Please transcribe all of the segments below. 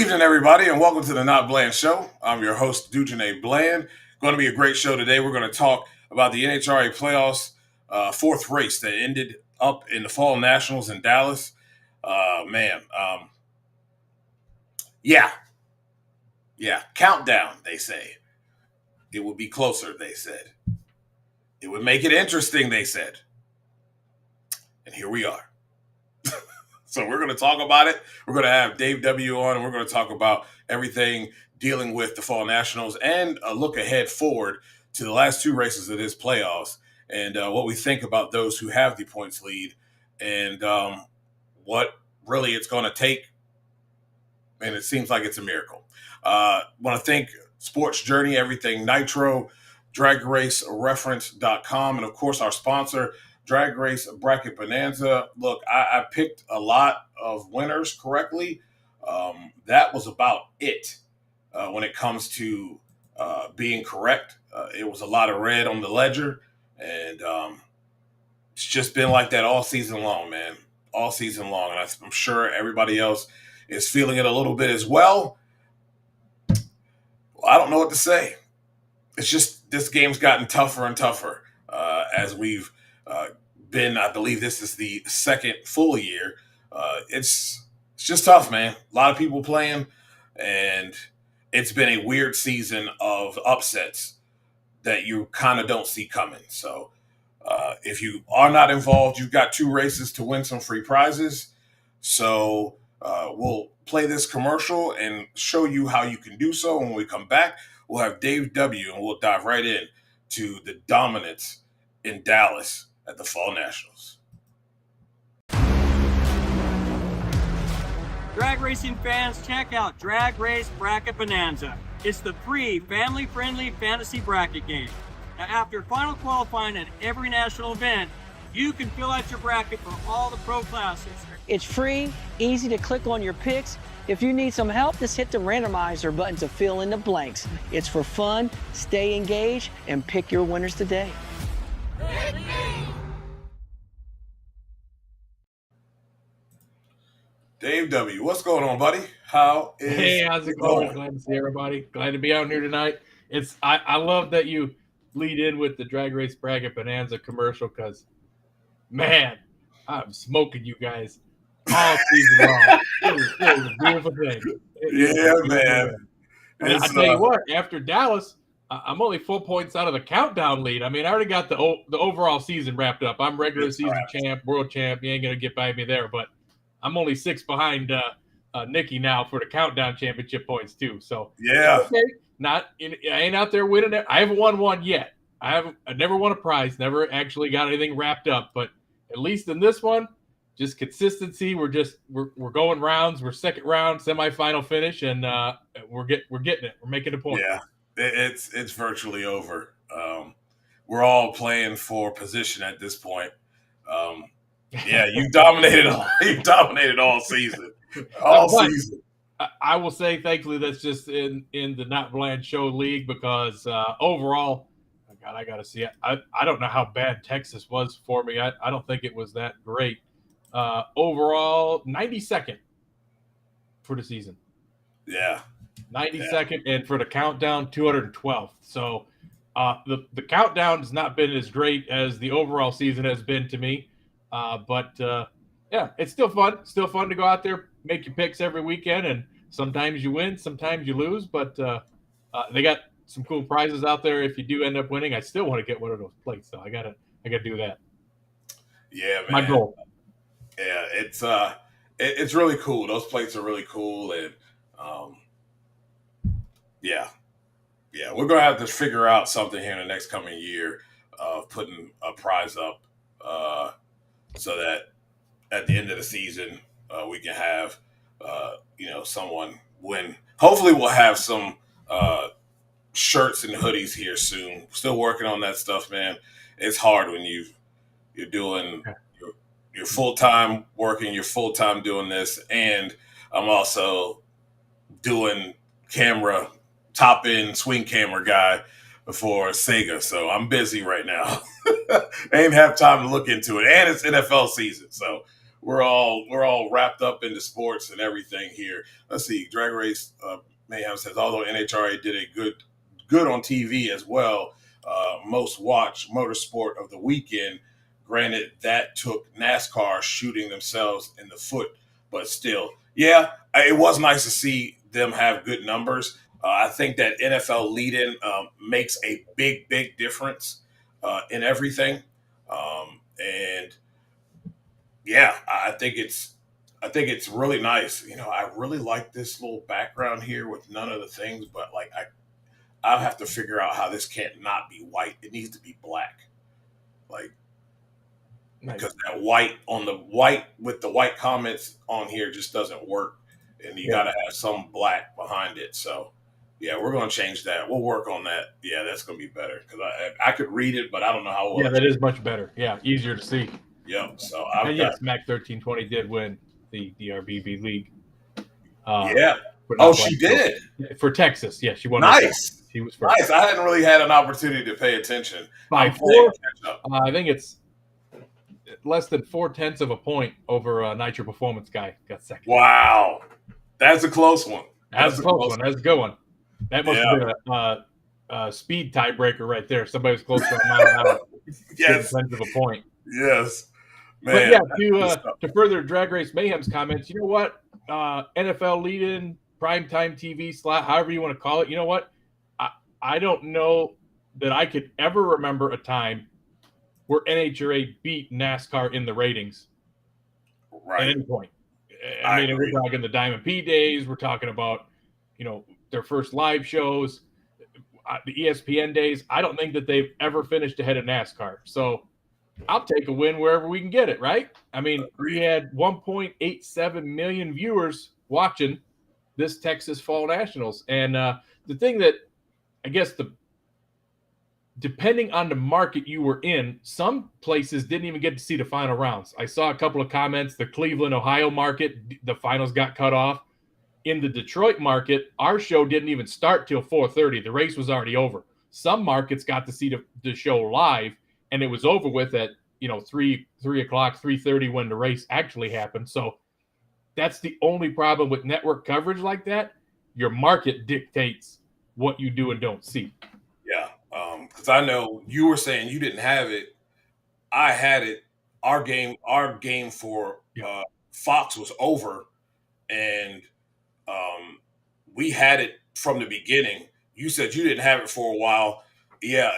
evening, everybody, and welcome to the Not Bland Show. I'm your host, Dujane Bland. Going to be a great show today. We're going to talk about the NHRA Playoffs, fourth race that ended up in the Fall Nationals in Dallas. Countdown, they say. It would be closer, they said. It would make it interesting, they said. And here we are. So we're going to talk about it. We're going to have Dave W on, and we're going to talk about everything dealing with the Fall Nationals and a look ahead forward to the last two races of this playoffs and what we think about those who have the points lead and what really it's going to take. And it seems like it's a miracle. I want to thank Sports Journey, Everything Nitro, DragRaceReference.com, and of course our sponsor, Drag Race Bracket Bonanza. Look, I picked a lot of winners correctly. That was about it when it comes to being correct. It was a lot of red on the ledger, and it's just been like that all season long, man. All season long, and I'm sure everybody else is feeling it a little bit as well. I don't know what to say. It's just this game's gotten tougher and tougher as we've been, I believe this is the second full year. It's just tough, man. A lot of people playing, and it's been a weird season of upsets that you kind of don't see coming. So if you are not involved, you've got two races to win some free prizes. So we'll play this commercial and show you how you can do so. When we come back, we'll have Dave W, and we'll dive right in to the dominance in Dallas at the Fall Nationals. Drag racing fans, check out Drag Race Bracket Bonanza. It's the free, family-friendly fantasy bracket game. Now, after final qualifying at every national event, you can fill out your bracket for all the pro classes. It's free, easy to click on your picks. If you need some help, just hit the randomizer button to fill in the blanks. It's for fun, stay engaged, and pick your winners today. Dave W, what's going on, buddy? How's it going? Glad to see everybody. Glad to be out here tonight. I love that you lead in with the Drag Race Bracket Bonanza commercial because, man, I'm smoking you guys all season long. It was a beautiful thing. Man. And I tell you what, after Dallas, I'm only 4 points out of the countdown lead. I mean, I already got the overall season wrapped up. I'm regular season champ, world champ. You ain't going to get by me there, but I'm only 6 behind Nikki now for the countdown championship points too. So yeah, okay. I ain't out there winning it. I haven't won one yet. I never won a prize. Never actually got anything wrapped up. But at least in this one, just consistency. We're going rounds. We're second round, semifinal finish, and we're getting it. We're making a point. Yeah, it's virtually over. We're all playing for position at this point. Yeah, you dominated all season. Season. I will say, thankfully, that's just in the Not Bland Show League because overall, God, I got to see it. I don't know how bad Texas was for me. I don't think it was that great. Overall, 92nd for the season. Yeah. 92nd, and for the countdown, 212th. So the countdown has not been as great as the overall season has been to me. But it's still fun. Still fun to go out there, make your picks every weekend, and sometimes you win, sometimes you lose. But they got some cool prizes out there. If you do end up winning, I still want to get one of those plates. So I gotta do that. Yeah, man. My goal. Yeah, it's really cool. Those plates are really cool, and we're gonna have to figure out something here in the next coming year of putting a prize up. So that at the end of the season, we can have, someone win. Hopefully we'll have some shirts and hoodies here soon. Still working on that stuff, man. It's hard when you're doing you're full-time working, you're full-time doing this, and I'm also doing top-end swing camera guy for Sega. So I'm busy right now. I ain't have time to look into it. And it's NFL season. So we're all wrapped up into sports and everything here. Let's see. Drag Race Mayhem says, although NHRA did a good on TV as well, most watched motorsport of the weekend. Granted, that took NASCAR shooting themselves in the foot, but still, yeah, it was nice to see them have good numbers. I think that NFL lead-in makes a big difference in everything, and yeah, I think it's really nice. I really like this little background here with none of the things, but like I'll have to figure out how this can't not be white. It needs to be black, like because that white with the white comments on here just doesn't work, and you got to have some black behind it. So yeah, we're gonna change that. We'll work on that. Yeah, that's gonna be better because I could read it, but I don't know how well. Yeah, that is much better. Yeah, easier to see. Yeah. So yes, Mac 1320 did win the RBB league. Yeah. Oh, she did for Texas. Yeah, she won. Nice. She was first. Nice. I hadn't really had an opportunity to pay attention. By 4, I think it's less than 0.4 of a point over Nitro Performance guy got second. Wow, that's a close one. That's a close one. That's a good one. That must have been a speed tiebreaker right there. Somebody was close to a mile an hour. Yes, 0.1 of a point. Yes, man. But yeah, to further Drag Race Mayhem's comments, you know what? NFL lead-in, primetime TV slot, however you want to call it. You know what? I don't know that I could ever remember a time where NHRA beat NASCAR in the ratings at any point. I mean, we're talking the Diamond P days. We're talking about, their first live shows, the ESPN days. I don't think that they've ever finished ahead of NASCAR. So I'll take a win wherever we can get it, right? I mean, we had 1.87 million viewers watching this Texas Fall Nationals. And the thing that I guess depending on the market you were in, some places didn't even get to see the final rounds. I saw a couple of comments. The Cleveland, Ohio market, the finals got cut off. In the Detroit market, our show didn't even start till 4:30. The race was already over. Some markets got to see the show live, and it was over with at 3 o'clock, 3:30 when the race actually happened. So that's the only problem with network coverage like that. Your market dictates what you do and don't see. Yeah, because I know you were saying you didn't have it. I had it. Our game for Fox was over, and we had it from the beginning. You said you didn't have it for a while. Yeah,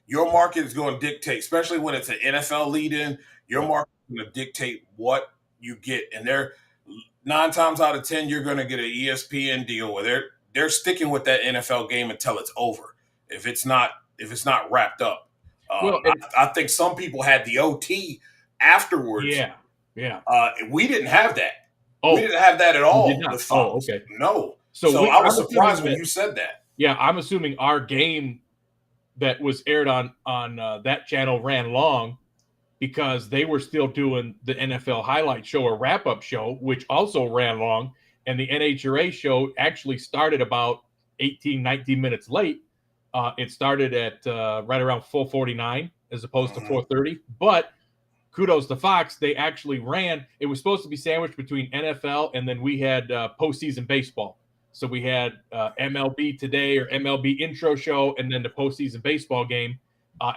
your market is going to dictate, especially when it's an NFL lead-in. Your market is going to dictate what you get, and 9 times out of 10, you're going to get an ESPN deal where they're sticking with that NFL game until it's over. If it's not wrapped up, I think some people had the OT afterwards. Yeah. We didn't have that. We didn't have that at all. With Fox. Okay. No. So I was surprised when you said that. Yeah, I'm assuming our game that was aired on that channel ran long because they were still doing the NFL highlight show or wrap-up show, which also ran long. And the NHRA show actually started about 18, 19 minutes late. It started at right around 4:49 as opposed to 4:30. But kudos to Fox. They actually ran. It was supposed to be sandwiched between NFL and then we had postseason baseball. So we had MLB Today or MLB intro show and then the postseason baseball game.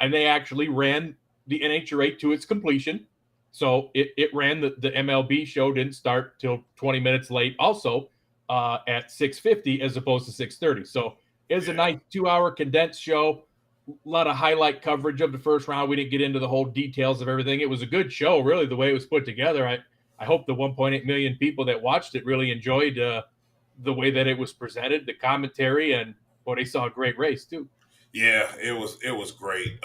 And they actually ran the NHRA to its completion. So it ran the MLB show didn't start till 20 minutes late also at 6:50 as opposed to 6:30. So it was a nice 2-hour condensed show. A lot of highlight coverage of the first round. We didn't get into the whole details of everything. It was a good show, really, the way it was put together. I hope the 1.8 million people that watched it really enjoyed the way that it was presented, the commentary, and they saw a great race too. Yeah, it was great.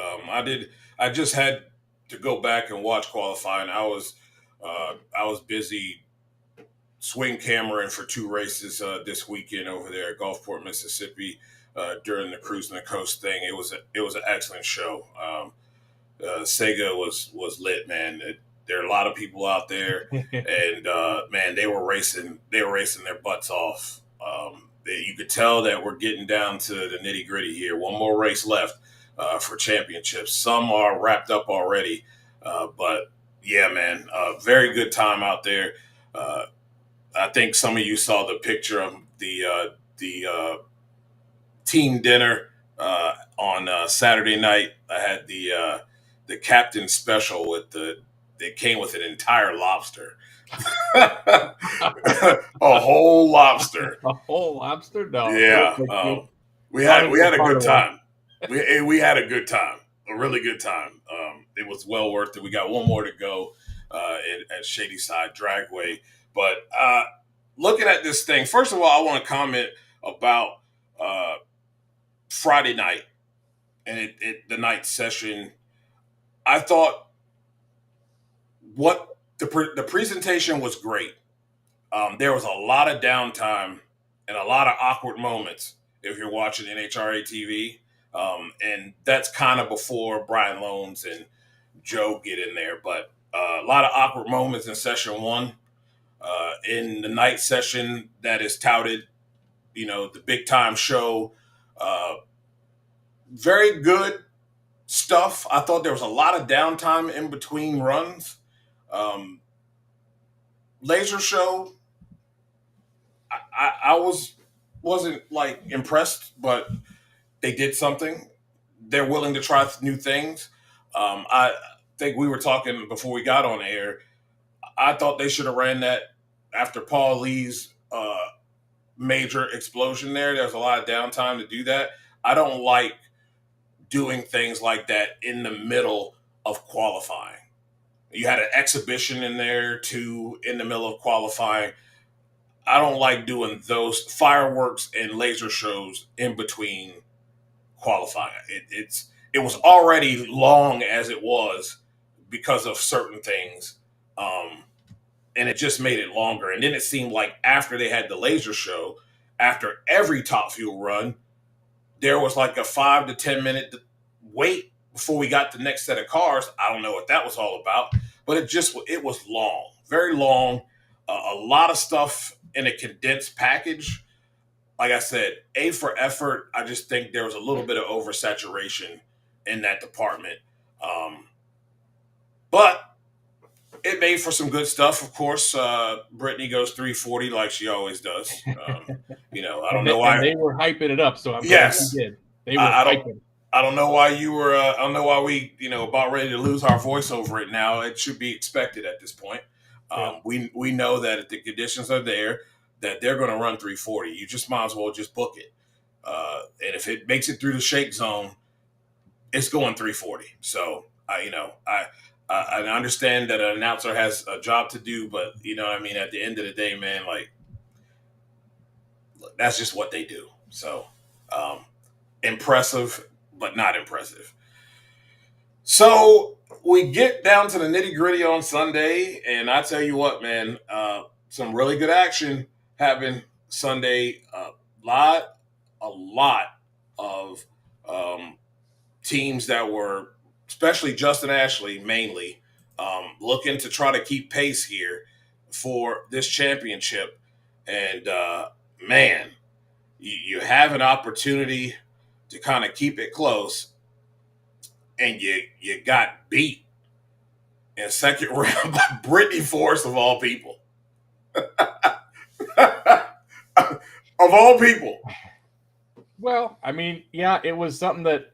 I just had to go back and watch qualifying. I was busy swing cameraing for 2 races this weekend over there at Gulfport, Mississippi. During the Cruising the Coast thing, it was an excellent show. Sega was lit, man. There are a lot of people out there, and man, they were racing their butts off. You could tell that we're getting down to the nitty gritty here. One more race left for championships. Some are wrapped up already, but Yeah, man. Very good time out there. Uh, I think some of you saw the picture of the team dinner on Saturday night. I had the captain special with it came with an entire lobster, a whole lobster. A whole lobster? No, Yeah, thank you. we Not had we even had a part good of one. time. We had a good time, a really good time. It was well worth it. We got one more to go at Shady Side Dragway. But looking at this thing, first of all, I want to comment about uh, Friday night and the night session. I thought the presentation was great. There was a lot of downtime and a lot of awkward moments if you're watching NHRA TV. And that's kind of before Brian Loans and Joe get in there. But a lot of awkward moments in session one. In the night session that is touted, the big time show. Uh, Very good stuff. I thought there was a lot of downtime in between runs. Um, Laser show, I wasn't like impressed, but they did something. They're willing to try new things. I think we were talking before we got on air. I thought they should have ran that after Paul Lee's major explosion there. There's a lot of downtime to do that. I don't like doing things like that in the middle of qualifying. You had an exhibition in there too in the middle of qualifying. I don't like doing those fireworks and laser shows in between qualifying. It was already long as it was because of certain things, and it just made it longer. And then it seemed like after they had the laser show, after every Top Fuel run, there was like a 5 to 10 minute wait before we got the next set of cars. I don't know what that was all about, but it was long, very long, a lot of stuff in a condensed package. Like I said, A for effort. I just think there was a little bit of oversaturation in that department. But it made for some good stuff. Of course, Brittany goes 340 like she always does. I don't know why. And they were hyping it up, so I'm glad Yes, you did. They were I hyping. don't. I don't know why you were. I don't know why we, about ready to lose our voice over it now. It should be expected at this point. Yeah. We know that if the conditions are there, that they're going to run 340. You just might as well just book it. And if it makes it through the shake zone, it's going 340. So I understand that an announcer has a job to do, but at the end of the day, man, like that's just what they do. So impressive, but not impressive. So we get down to the nitty gritty on Sunday, and I tell you what, man, some really good action happened Sunday. A lot of teams that were, especially Justin Ashley mainly, looking to try to keep pace here for this championship. And man, you have an opportunity to kind of keep it close, and you got beat in second round by Brittany Force of all people. Of all people. Well, I mean, yeah, it was something that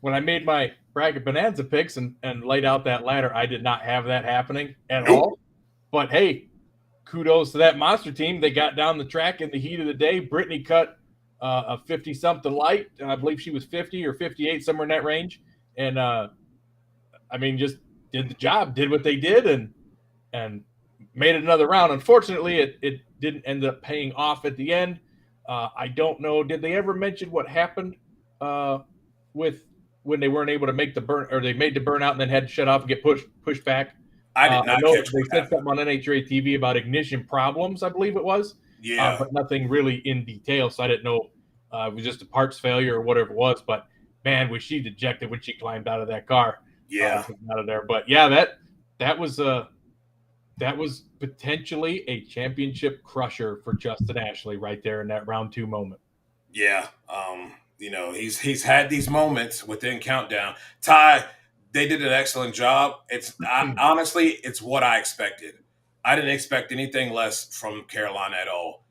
when I made my bracket bonanza picks and laid out that ladder, I did not have that happening at all. But hey, kudos to that monster team. They got down the track in the heat of the day. Brittany cut a 50-something light, and I believe she was 50 or 58, somewhere in that range. And just did the job, did what they did, and made it another round. Unfortunately, it didn't end up paying off at the end. I don't know. Did they ever mention what happened with when they weren't able to make the burn, or they made the burnout and then had to shut off and get pushed back? I did not catch they said something on NHRA TV about ignition problems, I believe it was. Yeah. But nothing really in detail, so I didn't know it was just a parts failure or whatever it was. But man, was she dejected when she climbed out of that car. Yeah. Out of there. But yeah, that was potentially a championship crusher for Justin Ashley right there in that round 2 moment. Yeah. He's had these moments within countdown. Ty, they did an excellent job. Honestly, it's what I expected. I didn't expect anything less from Carolina at all.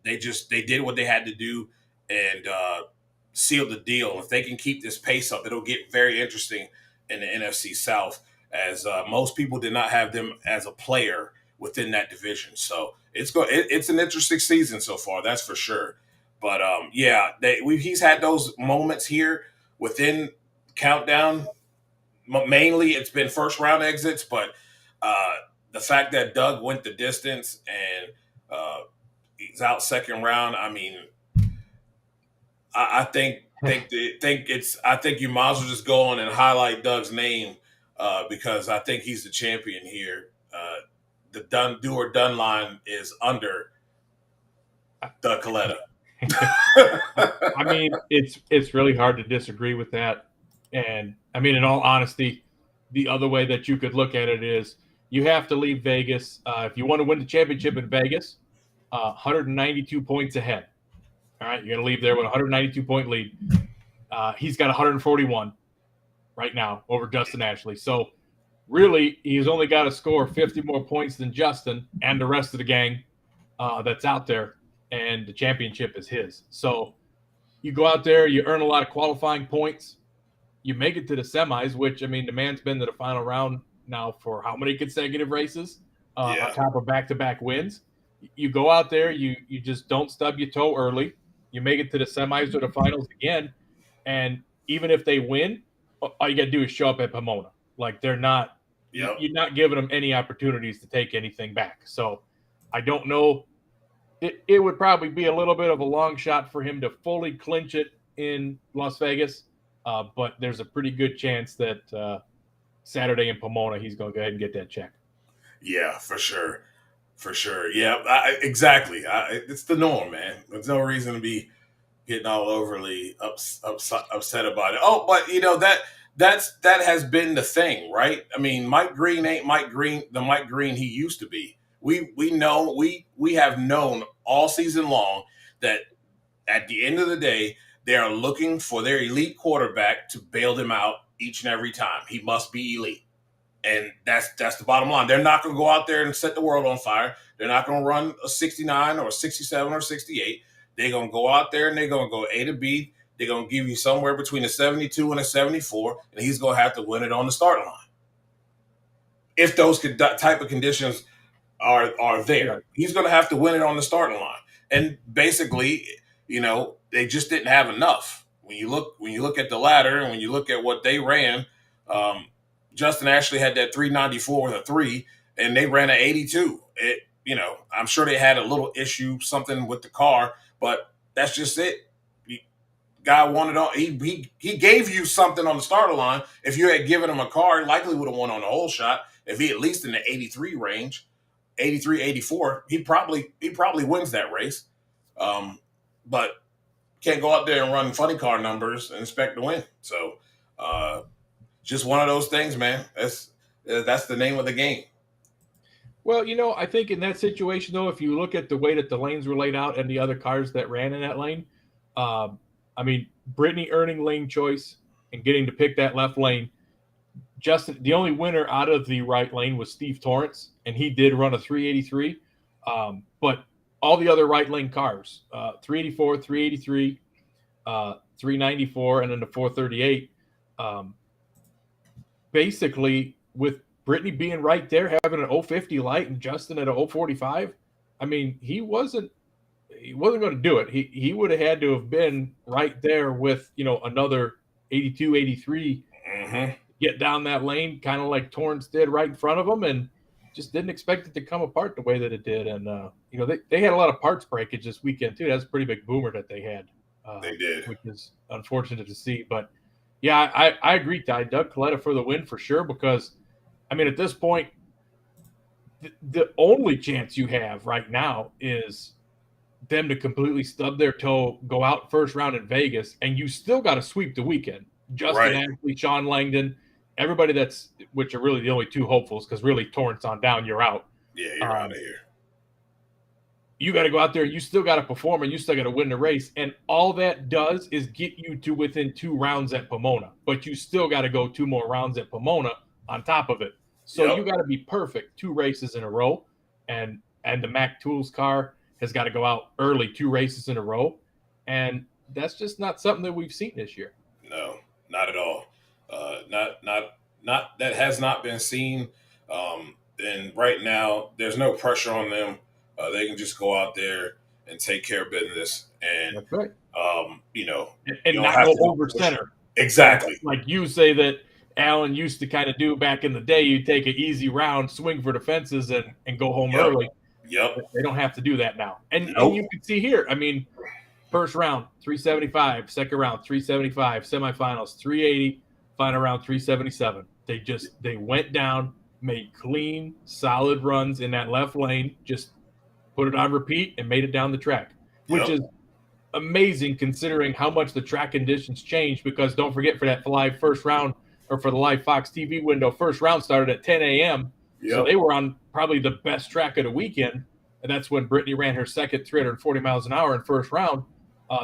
They did what they had to do and sealed the deal. If they can keep this pace up, it'll get very interesting in the NFC South, as most people did not have them as a player within that division. So it's an interesting season so far, that's for sure. But he's had those moments here within Countdown. Mainly, it's been first round exits, but the fact that Doug went the distance and he's out second round. I mean, I think you might as well just go on and highlight Doug's name because I think he's the champion here. The do or done line is under Doug Kalitta. I mean, it's really hard to disagree with that. And I mean, in all honesty, the other way that you could look at it is you have to leave Vegas. If you want to win the championship in Vegas, 192 points ahead. All right, you're going to leave there with a 192-point lead. He's got 141 right now over Justin Ashley. So really, he's only got to score 50 more points than Justin and the rest of the gang that's out there, and the championship is his. So you go out there, you earn a lot of qualifying points. You make it to the semis, which, I mean, the man's been to the final round now for how many consecutive races on top of back-to-back wins. You go out there, you just don't stub your toe early. You make it to the semis or the finals again, and even if they win, all you got to do is show up at Pomona. Like, they're not you're not giving them any opportunities to take anything back. So I don't know. It would probably be a little bit of a long shot for him to fully clinch it in Las Vegas, but there's a pretty good chance that Saturday in Pomona he's going to go ahead and get that check. Yeah, for sure. For sure. Yeah, exactly. It's the norm, man. There's no reason to be getting all overly upset about it. Oh, but that has been the thing, right? I mean, Mike Green ain't the Mike Green he used to be. We have known all season long that at the end of the day, they are looking for their elite quarterback to bail them out each and every time. He must be elite. And that's the bottom line. They're not going to go out there and set the world on fire. They're not going to run a 69 or 67 or 68. They're going to go out there and they're going to go A to B. They're going to give you somewhere between a 72 and a 74, and he's going to have to win it on the starting line. If those type of conditions are there, he's going to have to win it on the starting line. And basically, they just didn't have enough. When you look at the ladder and when you look at what they ran, Justin Ashley had that 394 with a 3, and they ran an 82. I'm sure they had a little issue, something with the car, but that's just it. Guy wanted on. He gave you something on the starter line. If you had given him a car, he likely would have won on the whole shot. If he at least in the 83 range, 83, 84, he probably wins that race. But can't go out there and run funny car numbers and expect to win. So just one of those things, man. That's the name of the game. Well, I think in that situation, though, if you look at the way that the lanes were laid out and the other cars that ran in that lane, I mean, Brittany earning lane choice and getting to pick that left lane. Justin, the only winner out of the right lane was Steve Torrance, and he did run a 383. But all the other right lane cars, 384, 383, 394, and then the 438, basically with Brittany being right there, having an 050 light and Justin at a 045, I mean, he wasn't going to do it. He would have had to have been right there with, another 82, 83, get down that lane, kind of like Torrance did right in front of him, and just didn't expect it to come apart the way that it did. And, they had a lot of parts breakage this weekend, too. That's a pretty big boomer that they had. They did. Which is unfortunate to see. But, yeah, I agree, Ty. Doug Kalitta for the win for sure because, I mean, at this point, the only chance you have right now is them to completely stub their toe, go out first round in Vegas, and you still got to sweep the weekend. Justin Ashley, Sean Langdon, everybody which are really the only two hopefuls because really Torrance on down, you're out. Yeah, you're out of here. you got to go out there. You still got to perform, and you still got to win the race. And all that does is get you to within 2 rounds at Pomona. But you still got to go 2 more rounds at Pomona on top of it. So you got to be perfect 2 races in a row. And the Mac Tools car has got to go out early 2 races in a row. And that's just not something that we've seen this year. No, not at all. Not that has not been seen. And right now, there's no pressure on them. They can just go out there and take care of business, and that's right. And not go over center. Exactly. Like you say that Allen used to kind of do back in the day. You take an easy round, swing for the fences, and go home early. Yep. They don't have to do that now. And you can see here, I mean, first round, 375, second round, 375, semifinals, 380, final round, 377. They went down, made clean, solid runs in that left lane, just put it on repeat and made it down the track, which is amazing considering how much the track conditions changed, because don't forget, for that live first round, or for the live Fox TV window, first round started at 10 a.m. So they were on probably the best track of the weekend. And that's when Brittany ran her second 340 miles an hour in first round.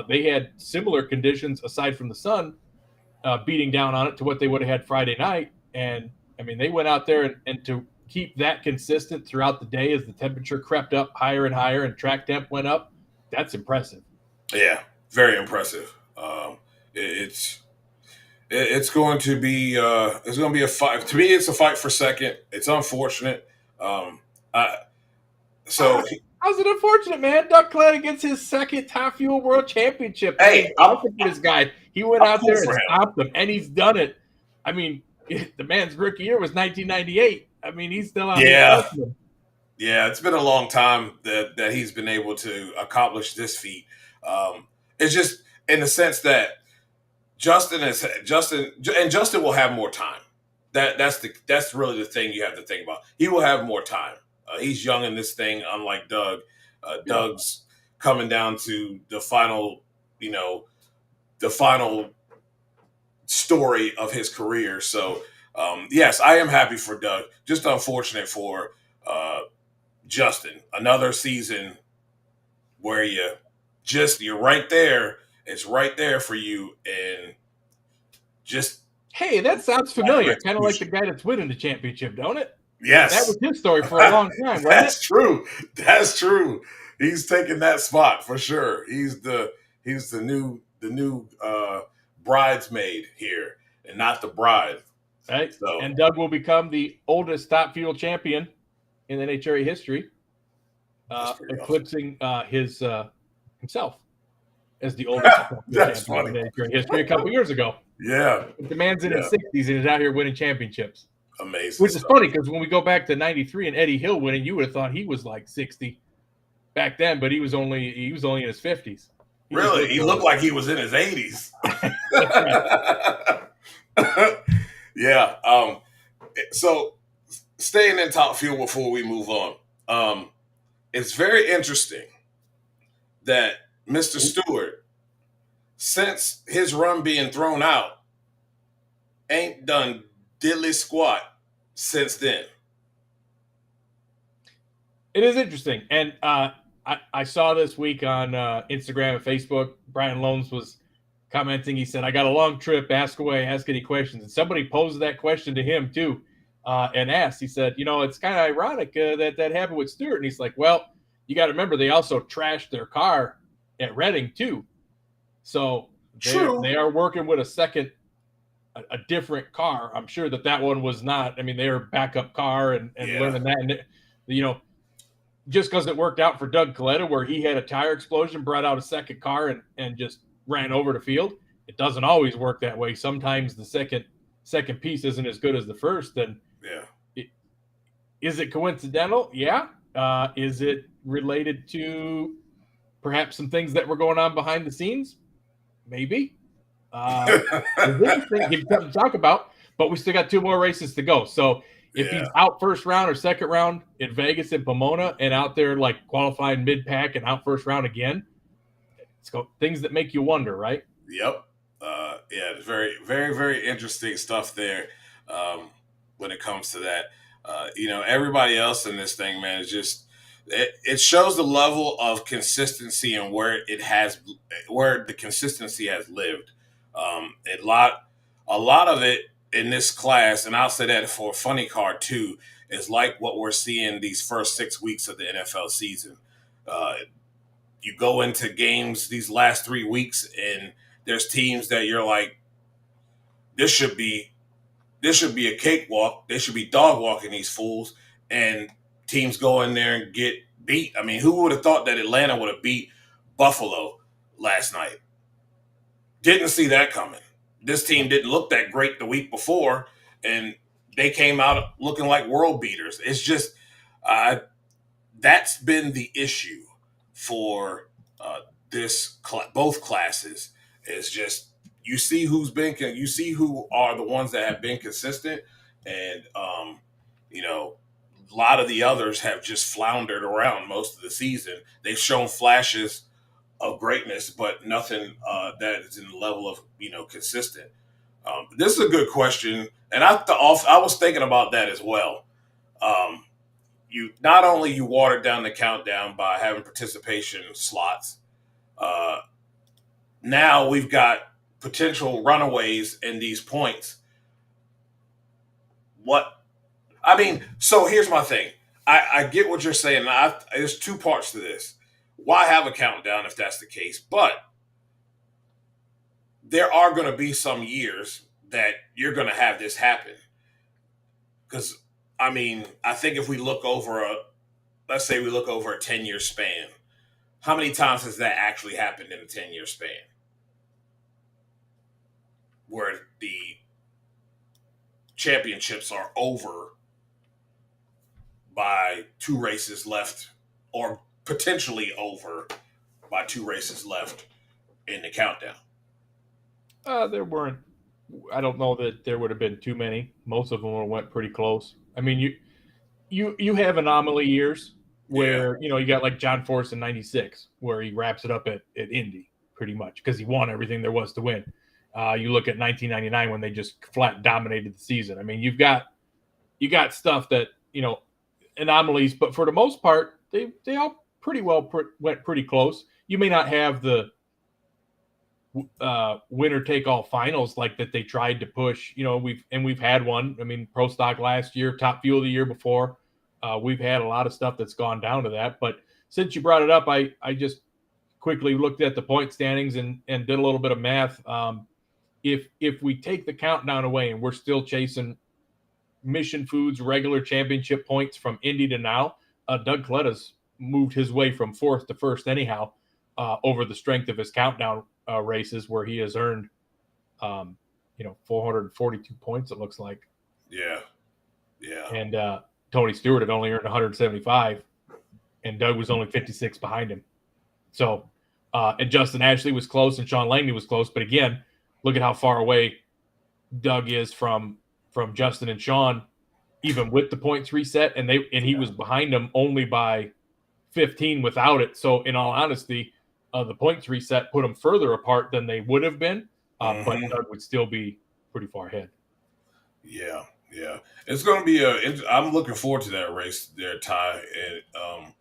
They had similar conditions aside from the sun beating down on it to what they would have had Friday night. And I mean, they went out there and to keep that consistent throughout the day as the temperature crept up higher and higher and track temp went up. That's impressive. Yeah, very impressive. It's going to be a fight. To me, it's a fight for second. It's unfortunate. How's it unfortunate, man? Doug Kalitta gets his second Top Fuel World Championship. Hey, I'm for this guy. He went out there and stopped him, and he's done it. I mean, the man's rookie year was 1998. I mean, he's still out there. Yeah, it's been a long time that he's been able to accomplish this feat. It's just in the sense that Justin will have more time. That's really the thing you have to think about. He will have more time. He's young in this thing, unlike Doug. Doug's coming down to the final story of his career. So, yes, I am happy for Doug. Just unfortunate for Justin. Another season where you're right there. It's right there for you, and just hey, that sounds familiar. Kind of like the guy that's winning the championship, don't it? Yes, that was his story for a long time. That's true. That's true. He's taking that spot for sure. He's the new bridesmaid here, and not the bride. Right. So. And Doug will become the oldest Top Fuel champion in NHRA history, eclipsing his himself as the oldest champion in NHRA history a couple years ago. Yeah, the man's in his 60s and he's out here winning championships. Amazing. Which is funny because when we go back to '93 and Eddie Hill winning, you would have thought he was like 60 back then, but he was only in his 50s. Really, he looked like he was in his 80s. Yeah. So staying in Top Fuel before we move on, it's very interesting that Mr. Stewart, since his run being thrown out, ain't done diddly squat since then. It is interesting. And I saw this week on Instagram and Facebook, Brian Lones was commenting. He said, I got a long trip, ask away, ask any questions. And somebody posed that question to him too and asked, he said, it's kind of ironic that happened with Stewart. And he's like, well, you got to remember, they also trashed their car at Reading too. So they are working with a different car. I'm sure that one was not, their backup car and learning that. And, just because it worked out for Doug Kalitta where he had a tire explosion, brought out a second car and just ran over the field, it doesn't always work that way. Sometimes the second piece isn't as good as the first. And is it coincidental? Yeah. Is it related to perhaps some things that were going on behind the scenes? Maybe. It's interesting to talk about, but we still got 2 more races to go. So if he's out first round or second round in Vegas and Pomona and out there like qualifying mid-pack and out first round again, it's things that make you wonder, right? Yep. It's very, very, very interesting stuff there when it comes to that. Everybody else in this thing, man, is just it shows the level of consistency and where the consistency has lived. A lot of it in this class, and I'll say that for a funny card too, is like what we're seeing these first 6 weeks of the NFL season. Uh, you go into games these last 3 weeks, and there's teams that you're like, this should be a cakewalk. They should be dog walking these fools, and teams go in there and get beat. I mean, who would have thought that Atlanta would have beat Buffalo last night? Didn't see that coming. This team didn't look that great the week before, and they came out looking like world beaters. It's just that's been the issue for both classes. Is just you see you see who are the ones that have been consistent, and a lot of the others have just floundered around most of the season. They've shown flashes of greatness, but nothing that is in the level of consistent. This is a good question, and I was thinking about that as well. You not only you watered down the countdown by having participation slots. Now we've got potential runaways in these points. So here's my thing. I get what you're saying. There's two parts to this. Why have a countdown if that's the case? But there are going to be some years that you're going to have this happen. Because, I think if we look over let's say we look over a 10-year span, how many times has that actually happened in a 10-year span? Where the championships are over by 2 races left, or potentially over by 2 races left in the countdown. There weren't. I don't know that there would have been too many. Most of them went pretty close. I mean, you have anomaly years where you got like John Force in '96, where he wraps it up at Indy pretty much because he won everything there was to win. You look at 1999 when they just flat dominated the season. I mean, you got stuff that anomalies, but for the most part, they all pretty well went pretty close. You may not have the winner take all finals like that they tried to push. We've had one. I mean, Pro Stock last year, Top Fuel the year before. We've had a lot of stuff that's gone down to that. But since you brought it up, I just quickly looked at the point standings and did a little bit of math. If we take the countdown away and we're still chasing Mission Foods regular championship points from Indy to now, Doug Kalitta's moved his way from 4th to 1st anyhow over the strength of his countdown races, where he has earned 442 points, it looks like. Yeah. And Tony Stewart had only earned 175, and Doug was only 56 behind him. So and Justin Ashley was close and Sean Langley was close, but again, look at how far away Doug is from Justin and Sean, even with the points reset, and he was behind them only by 15 without it. So in all honesty, the points reset put them further apart than they would have been, but Doug would still be pretty far ahead. Yeah. It's going to be I'm looking forward to that race there, Ty, and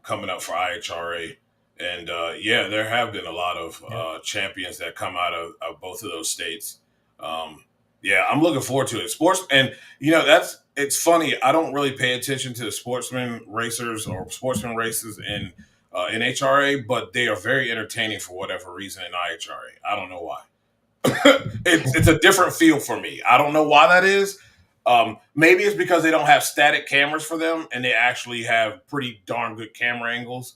coming up for IHRA. And there have been a lot of champions that come out of both of those states. I'm looking forward to it. Sports, and it's funny. I don't really pay attention to the sportsman racers or sportsman races in NHRA, but they are very entertaining for whatever reason in IHRA. I don't know why. It's a different feel for me. I don't know why that is. Maybe it's because they don't have static cameras for them, and they actually have pretty darn good camera angles.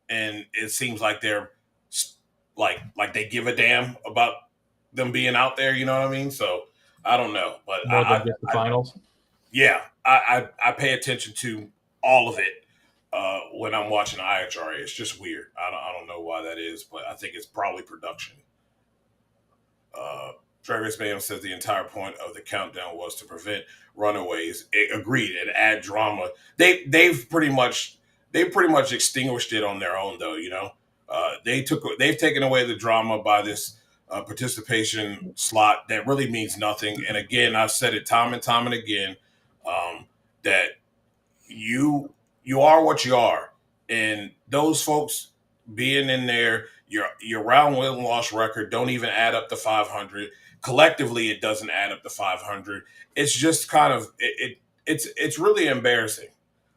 And it seems like they're like they give a damn about them being out there. You know what I mean? So I don't know, but more than just the finals. I pay attention to all of it when I'm watching IHRA. It's just weird. I don't know why that is, but I think it's probably production. Drag Race Mayhem says the entire point of the countdown was to prevent runaways. Agreed, and add drama. They've pretty much extinguished it on their own, though. They've taken away the drama by this participation slot that really means nothing. And again, I've said it time and again, that you are what you are. And those folks being in there, your round win loss record don't even add up to 500. Collectively, it doesn't add up to 500. It's just kind of it's really embarrassing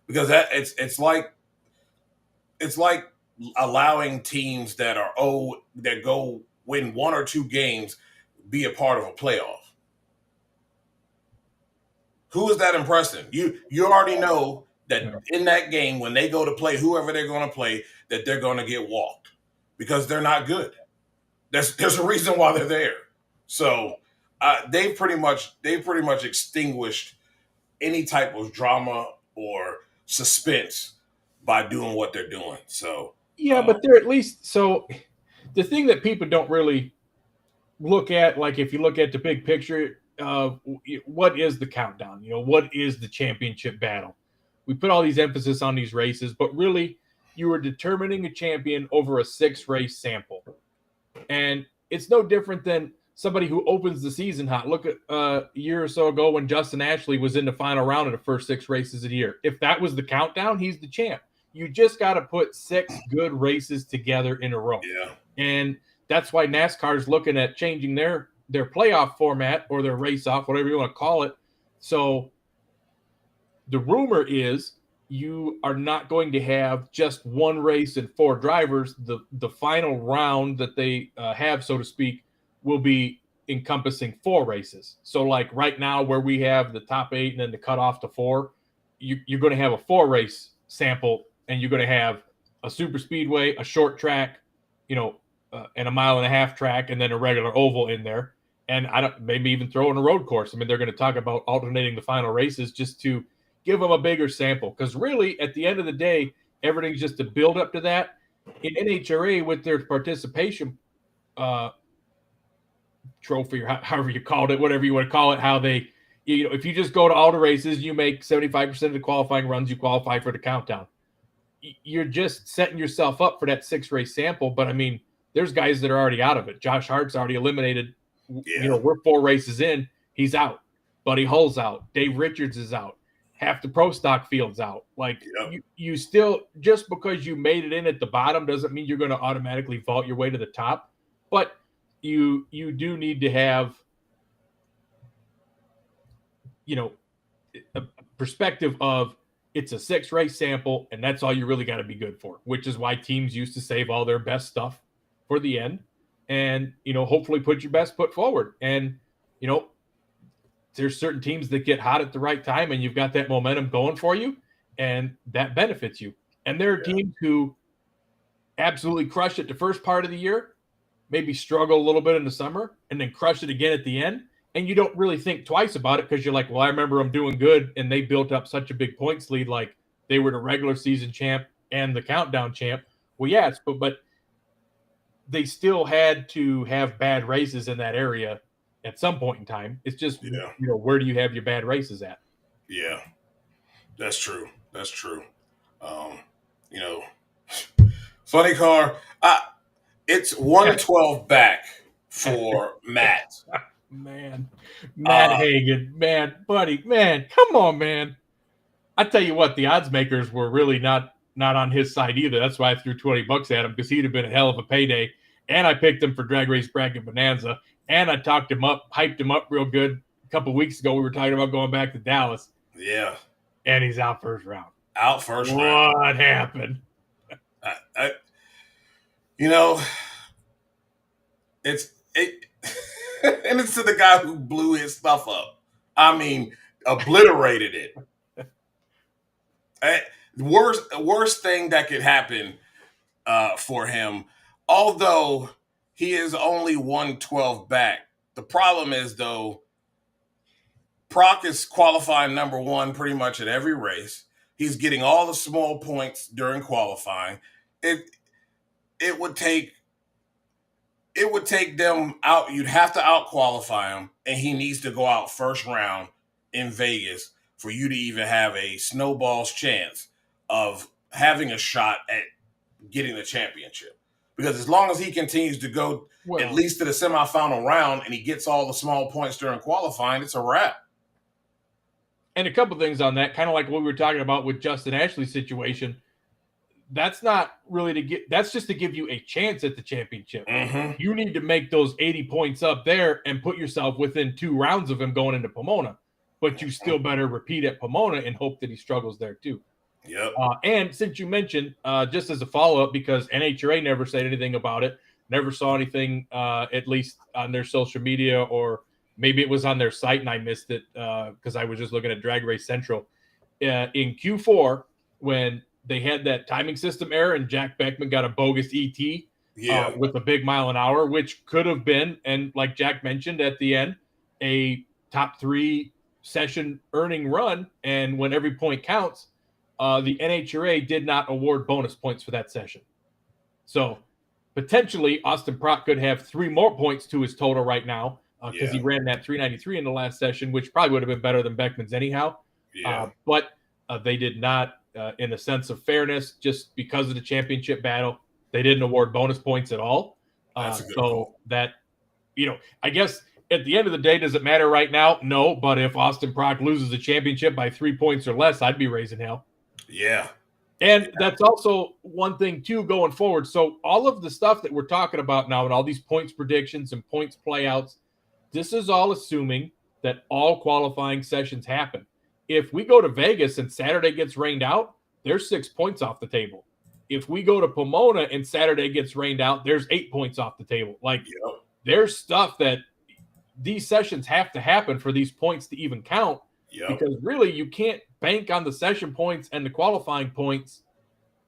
because it's like allowing teams that go win one or two games be a part of a playoff. Who is that impressing? You already know that in that game when they go to play whoever they're going to play, that they're going to get walked because they're not good. There's a reason why they're there. So they've pretty much extinguished any type of drama or suspense by doing what they're doing. So yeah, but they're at least so. The thing that people don't really look at, like if you look at the big picture of what is the countdown, what is the championship battle? We put all these emphasis on these races, but really you are determining a champion over a 6-race sample. And it's no different than somebody who opens the season hot. Look at a year or so ago when Justin Ashley was in the final round of the first 6 races of the year. If that was the countdown, he's the champ. You just got to put 6 good races together in a row. Yeah. And that's why NASCAR is looking at changing their playoff format or their race off, whatever you want to call it. So the rumor is you are not going to have just one race and 4 drivers. The final round that they have, so to speak, will be encompassing 4 races. So like right now where we have the top 8 and then the cutoff to 4, you're going to have a 4-race sample, and you're going to have a super speedway, a short track, and a 1.5-mile track, and then a regular oval in there. And maybe even throw in a road course. I mean, they're going to talk about alternating the final races just to give them a bigger sample. Because really, at the end of the day, everything's just a build up to that. In NHRA, with their participation trophy, or however you called it, whatever you want to call it, how they, if you just go to all the races, you make 75% of the qualifying runs, you qualify for the countdown. You're just setting yourself up for that 6-race sample. But I mean, there's guys that are already out of it. Josh Hart's already eliminated. Yeah. We're 4 races in. He's out. Buddy Hull's out. Dave Richards is out. Half the pro stock field's out. Like, you still, just because you made it in at the bottom doesn't mean you're going to automatically vault your way to the top. But you do need to have, a perspective of it's a 6-race sample, and that's all you really got to be good for, which is why teams used to save all their best stuff for the end and, hopefully put your best foot forward. And, there's certain teams that get hot at the right time, and you've got that momentum going for you, and that benefits you. And there are teams who absolutely crush it the first part of the year, maybe struggle a little bit in the summer, and then crush it again at the end. And you don't really think twice about it because you're like, well, I remember them doing good, and they built up such a big points lead, like they were the regular season champ and the countdown champ. Well, yeah, but they still had to have bad races in that area at some point in time. It's just, where do you have your bad races at? Yeah, that's true. Funny car. It's 112 back for Matt. Man, Matt Hagan, man, buddy, man, come on, man. I tell you what, the odds makers were really not on his side either. That's why I threw $20 at him, because he'd have been a hell of a payday. And I picked him for Drag Race Bracket Bonanza. And I talked him up, hyped him up real good. A couple of weeks ago, we were talking about going back to Dallas. Yeah. And he's out first round. Round. What happened? And it's to the guy who blew his stuff up. I mean, obliterated it. Worst thing that could happen for him, although he is only 112 back. The problem is, though, Prock is qualifying number 1 pretty much at every race. He's getting all the small points during qualifying. It would take them out. You'd have to out-qualify him, and he needs to go out first round in Vegas for you to even have a snowball's chance of having a shot at getting the championship. Because as long as he continues to go at least to the semifinal round and he gets all the small points during qualifying, it's a wrap. And a couple things on that, kind of like what we were talking about with Justin Ashley's situation. that's not really to get. That's just to give you a chance at the championship. Mm-hmm. You need to make those 80 points up there and put yourself within 2 rounds of him going into Pomona. But you still better repeat at Pomona and hope that he struggles there too. Yep. And since you mentioned, just as a follow-up, because NHRA never said anything about it, never saw anything, at least on their social media, or maybe it was on their site and I missed it because I was just looking at Drag Race Central. In Q4, when they had that timing system error and Jack Beckman got a bogus ET with a big mile an hour, which could have been, and like Jack mentioned at the end, a top 3 session earning run. And when every point counts, the NHRA did not award bonus points for that session. So potentially Austin Prock could have 3 more points to his total right now because he ran that 393 in the last session, which probably would have been better than Beckman's anyhow. But they did not, in a sense of fairness, just because of the championship battle, they didn't award bonus points at all. So that, I guess at the end of the day, does it matter right now? No, but if Austin Prock loses the championship by 3 points or less, I'd be raising hell. Yeah. And that's also one thing, too, going forward. So all of the stuff that we're talking about now and all these points predictions and points playouts, this is all assuming that all qualifying sessions happen. If we go to Vegas and Saturday gets rained out, there's 6 points off the table. If we go to Pomona and Saturday gets rained out, there's 8 points off the table. There's stuff that these sessions have to happen for these points to even count. Because really, you can't bank on the session points and the qualifying points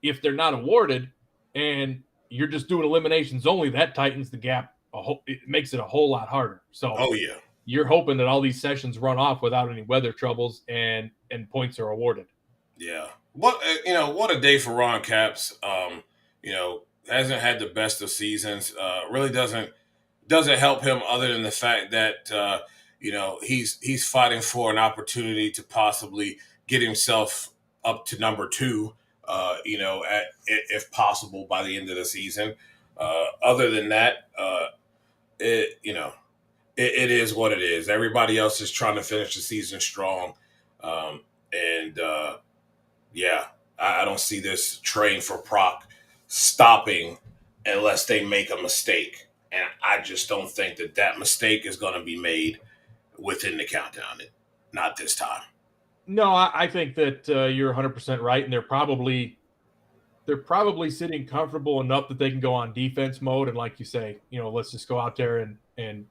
if they're not awarded, and you're just doing eliminations only. That tightens the gap. It makes it a whole lot harder. So, you're hoping that all these sessions run off without any weather troubles and points are awarded. Yeah. What a day for Ron Capps. Hasn't had the best of seasons. Really doesn't help him other than the fact that he's fighting for an opportunity to possibly get himself up to number 2, if possible by the end of the season. Other than that, it is what it is. Everybody else is trying to finish the season strong. I don't see this train for Prock stopping unless they make a mistake. And I just don't think that mistake is going to be made within the countdown. Not this time. No, I think that you're 100% right, and they're probably sitting comfortable enough that they can go on defense mode, and like you say, let's just go out there and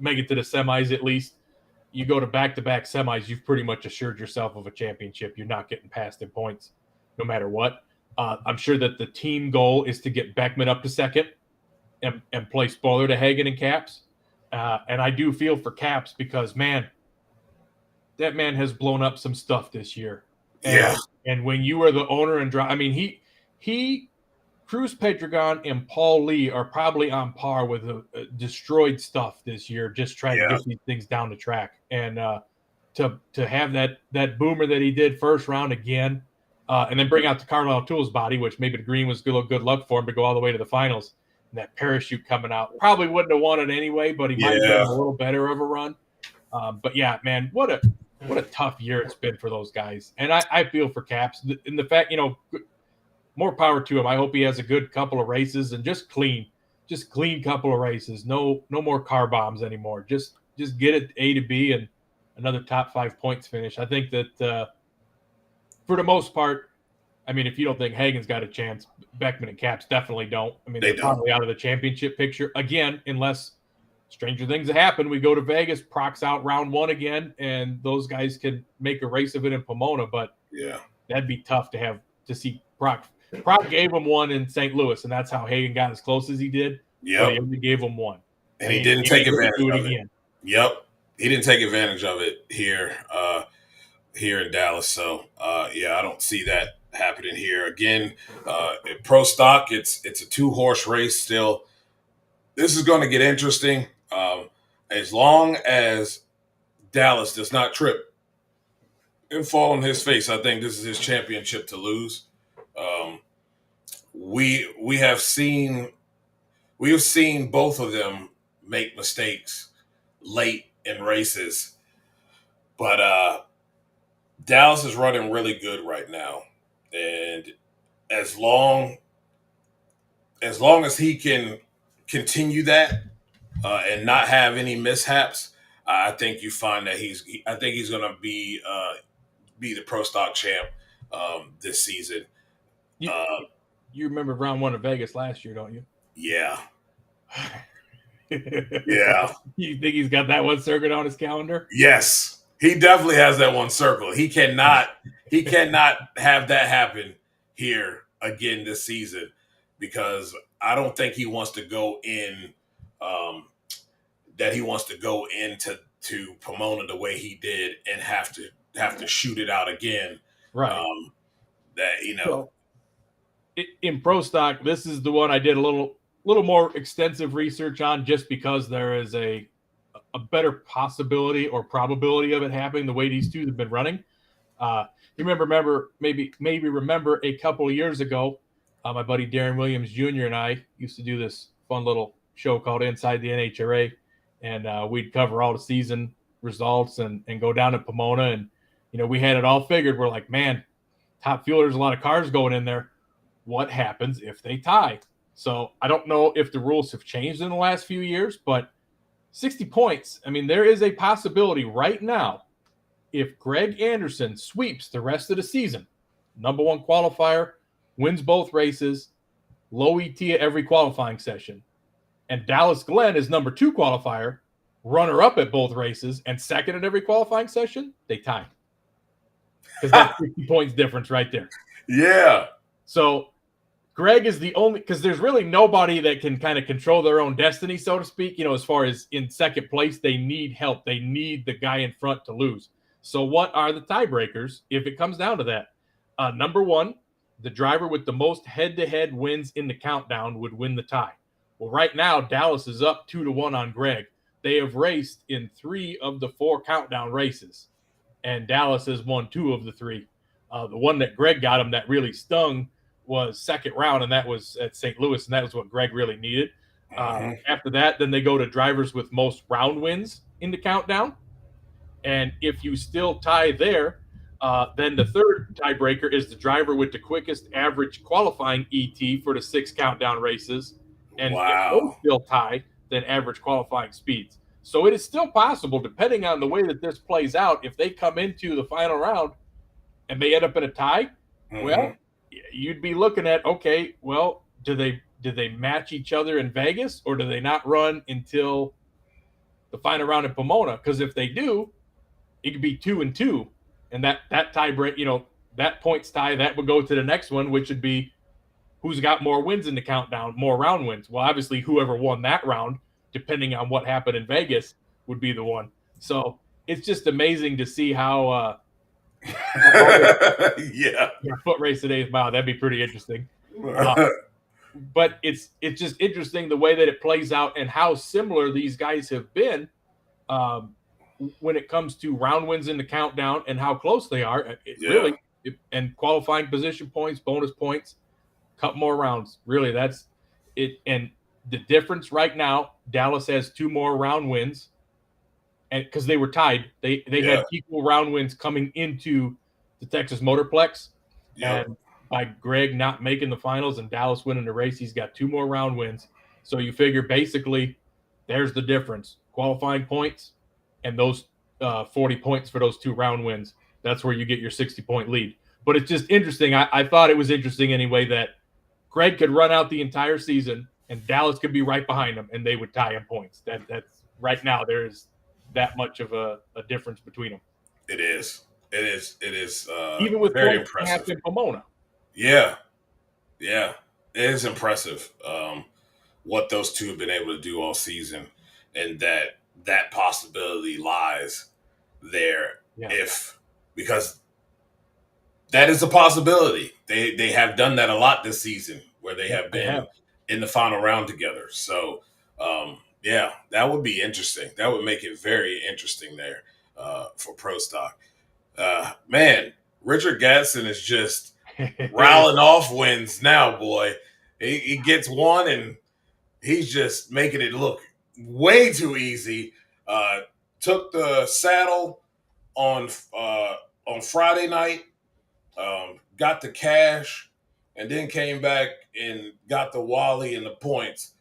make it to the semis at least. You go to back-to-back semis, you've pretty much assured yourself of a championship. You're not getting past in points no matter what. I'm sure that the team goal is to get Beckman up to second and play spoiler to Hagen and Capps. And I do feel for Capps because, man, that man has blown up some stuff this year. And when you are the owner and drive, he Cruz Pedregon and Paul Lee are probably on par with destroyed stuff this year, just trying to get these things down the track. And to have that boomer that he did first round again, and then bring out the Carlisle Tools body, which maybe the green was good luck for him to go all the way to the finals. And that parachute coming out, probably wouldn't have won it anyway, but he might have been a little better of a run. But yeah, man, what a tough year it's been for those guys. And I feel for Capps. And the fact, more power to him. I hope he has a good couple of races and just clean couple of races. No more car bombs anymore. Just get it A to B and another top 5 points finish. I think that for the most part, if you don't think Hagen's got a chance, Beckman and Capps definitely don't. They're probably out of the championship picture again, unless stranger things happen. We go to Vegas, Prock's out round 1 again, and those guys can make a race of it in Pomona. But that'd be tough to see Prock. Prock gave him 1 in St. Louis, and that's how Hagen got as close as he did. Yeah, he only gave him 1, and he didn't take advantage of it. Yep, he didn't take advantage of it here in Dallas. So I don't see that happening here again. In Pro Stock, it's a 2-horse race still. This is going to get interesting as long as Dallas does not trip and fall on his face. I think this is his championship to lose. We have seen both of them make mistakes late in races, but Dallas is running really good right now, and as long as he can continue that and not have any mishaps, I think you find that I think he's going to be the pro stock champ this season. You remember round one of Vegas last year, don't you? Yeah. Yeah. You think he's got that one circled on his calendar? Yes. He definitely has that one circled. He cannot have that happen here again this season, because I don't think he wants to go in to Pomona the way he did and have to shoot it out again. Right. So, in pro stock, this is the one I did a little more extensive research on, just because there is a better possibility or probability of it happening the way these two have been running. You remember a couple of years ago, my buddy Darren Williams Jr. and I used to do this fun little show called Inside the NHRA, and we'd cover all the season results and go down to Pomona, and we had it all figured. We're like, man, Top Fuel, there's a lot of cars going in there. What happens if they tie? So I don't know if the rules have changed in the last few years, but 60 points. I mean, there is a possibility right now, if Greg Anderson sweeps the rest of the season, number one qualifier, wins both races, low ET at every qualifying session, and Dallas Glenn is number two qualifier, runner-up at both races, and second at every qualifying session, they tie. Because that's 60 points difference right there. Yeah. So Greg is the only, because there's really nobody that can kind of control their own destiny, so to speak. As far as in second place, they need help. They need the guy in front to lose. So what are the tiebreakers if it comes down to that? Number one, the driver with the most head-to-head wins in the countdown would win the tie. Well, right now, Dallas is up 2-1 on Greg. They have raced in 3 of the 4 countdown races, and Dallas has won 2 of the 3. The one that Greg got him that really stung was second round, and that was at St. Louis, and that was what Greg really needed. After that, then they go to drivers with most round wins in the countdown. And if you still tie there, then the third tiebreaker is the driver with the quickest average qualifying ET for the 6 countdown races. And if those still tie, then average qualifying speeds. So it is still possible, depending on the way that this plays out, if they come into the final round and they end up in a tie, well, you'd be looking at, okay, well, do they match each other in Vegas, or do they not run until the final round in Pomona? Because if they do, it could be 2-2, and that tie break, that points tie, that would go to the next one, which would be who's got more wins in the countdown, more round wins. Well, obviously, whoever won that round, depending on what happened in Vegas, would be the one. So it's just amazing to see how foot race today's mile. That'd be pretty interesting. But it's just interesting the way that it plays out and how similar these guys have been when it comes to round wins in the countdown and how close they are. And qualifying position points, bonus points, couple more rounds. Really, that's it. And the difference right now, Dallas has 2 more round wins, and because they were tied, they had equal round wins coming into the Texas Motorplex. And by Greg not making the finals and Dallas winning the race, he's got 2 more round wins. So you figure basically there's the difference. Qualifying points and those 40 points for those 2 round wins. That's where you get your 60-point lead. But it's just interesting. I thought it was interesting anyway that Greg could run out the entire season and Dallas could be right behind him and they would tie in points. That's right now there's that much of a difference between them. It is. Even with very points impressive in Pomona. Yeah. It is impressive what those two have been able to do all season, and that possibility lies there because that is a possibility. They have done that a lot this season where they have been in the final round together. So, that would be interesting. That would make it very interesting there for Pro Stock. Man, Richard Gadson is just riling off wins now, boy. He gets one and he's just making it look way too easy. Took the saddle on Friday night, got the cash and then came back and got the Wally and the points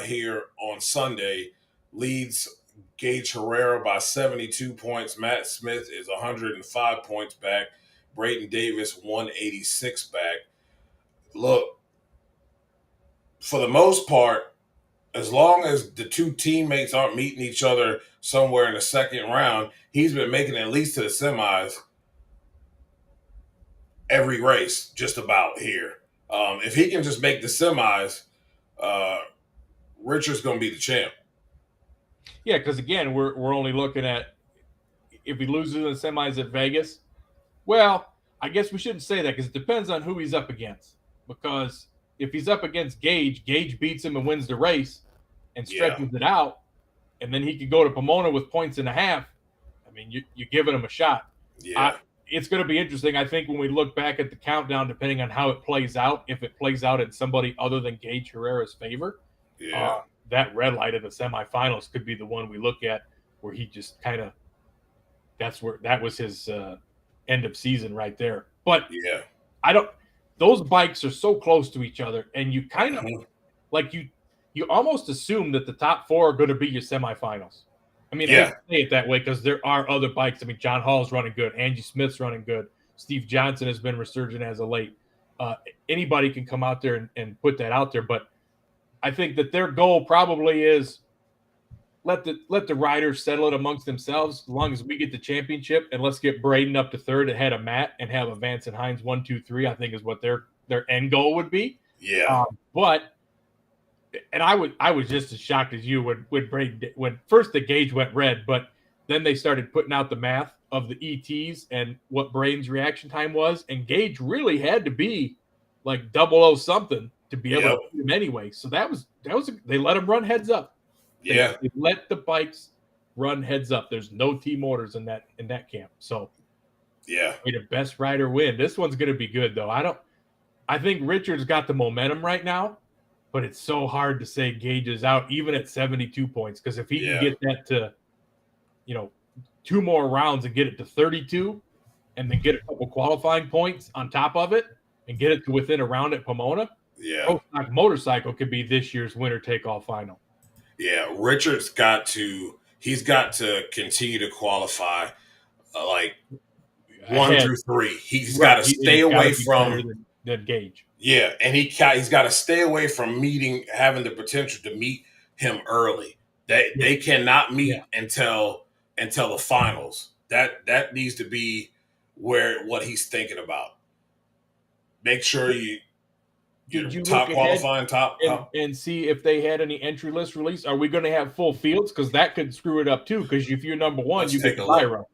here on Sunday. Leads Gage Herrera by 72 points. Matt Smith is 105 points back. Braden Davis 186 back. Look, for the most part, as long as the two teammates aren't meeting each other somewhere in the second round, he's been making it at least to the semis every race, just about here. If he can just make the semis, Richard's going to be the champ. Yeah, because again, we're only looking at if he loses in the semis at Vegas. Well, I guess we shouldn't say that because it depends on who he's up against. Because if he's up against Gage, Gage beats him and wins the race and stretches it out, and then he could go to Pomona with points and a half. I mean, you're giving him a shot. Yeah. It's going to be interesting, I think, when we look back at the countdown, depending on how it plays out, if it plays out in somebody other than Gage Herrera's favor. Yeah. That red light in the semifinals could be the one we look at where he just kind of that was his end of season right there. But those bikes are so close to each other, and you kind of like you almost assume that the top four are going to be your semifinals. I mean, I say it that way because there are other bikes. I mean, John Hall's running good. Angie Smith's running good. Steve Johnson has been resurgent as of late. Anybody can come out there and put that out there, but I think that their goal probably is let the riders settle it amongst themselves as long as we get the championship, and let's get Braden up to third ahead of Matt and have a Vance and Hines 1, 2, 3. I think is what their end goal would be. Yeah. I was just as shocked as you when Braden when first the gauge went red, but then they started putting out the math of the ETs and what Braden's reaction time was, and Gage really had to be like 00 something to be able to beat him anyway. So that was they let him run heads up. They let the bikes run heads up. There's no team orders in that camp. So may the best rider win. This one's going to be good though. I think Richard's got the momentum right now, but it's so hard to say Gage is out even at 72 points because if he can get that to, 2 more rounds and get it to 32 and then get a couple qualifying points on top of it and get it to within a round at Pomona, Prock Motorcycle could be this year's winner-take-all final. Yeah, Richard's got to continue to qualify 1 through 3. He's got to stay away from than Gage. Yeah, and he's got to stay away from having the potential to meet him early. They cannot meet until the finals. That needs to be what he's thinking about. Make sure you top qualifying and see if they had any entry list release. Are we going to have full fields? Because that could screw it up too. Because if you're number one, you get the Lyra.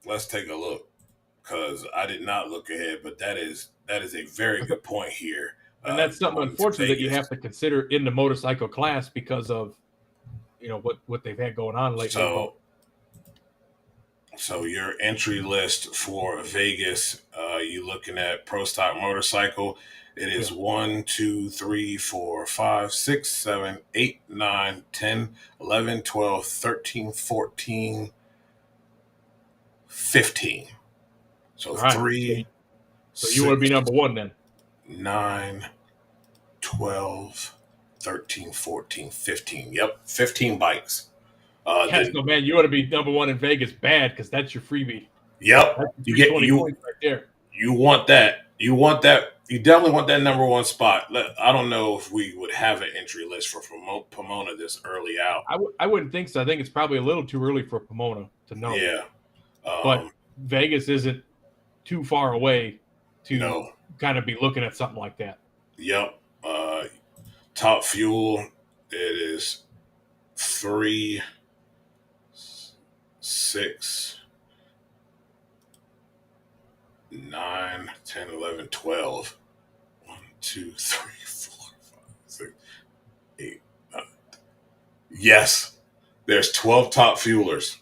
Let's take a look. Because I did not look ahead, but that is a very good point here. And that's something unfortunate that you have to consider in the motorcycle class because of what they've had going on lately. So your entry list for Vegas, you looking at Pro Stock Motorcycle. It is 1, 2, 3, 4, 5, 6, 7, 8, 9, 10, 11, 12, 13, 14, 15. So 3. So you want to be number one then? 9, 12, 13, 14, 15. Yep, 15 bikes. Man, you want to be number one in Vegas bad because that's your freebie. Yep. You get points right there. You want that. You definitely want that number one spot. I don't know if we would have an entry list for Pomona this early out. I wouldn't think so. I think it's probably a little too early for Pomona to know. Yeah. But Vegas isn't too far away to kind of be looking at something like that. Yep. Top fuel, it is 3, 6, 9, 10, 11, 12. 1, 2, 3, 4, 5, 6, 8, 9. Yes. There's 12 top fuelers.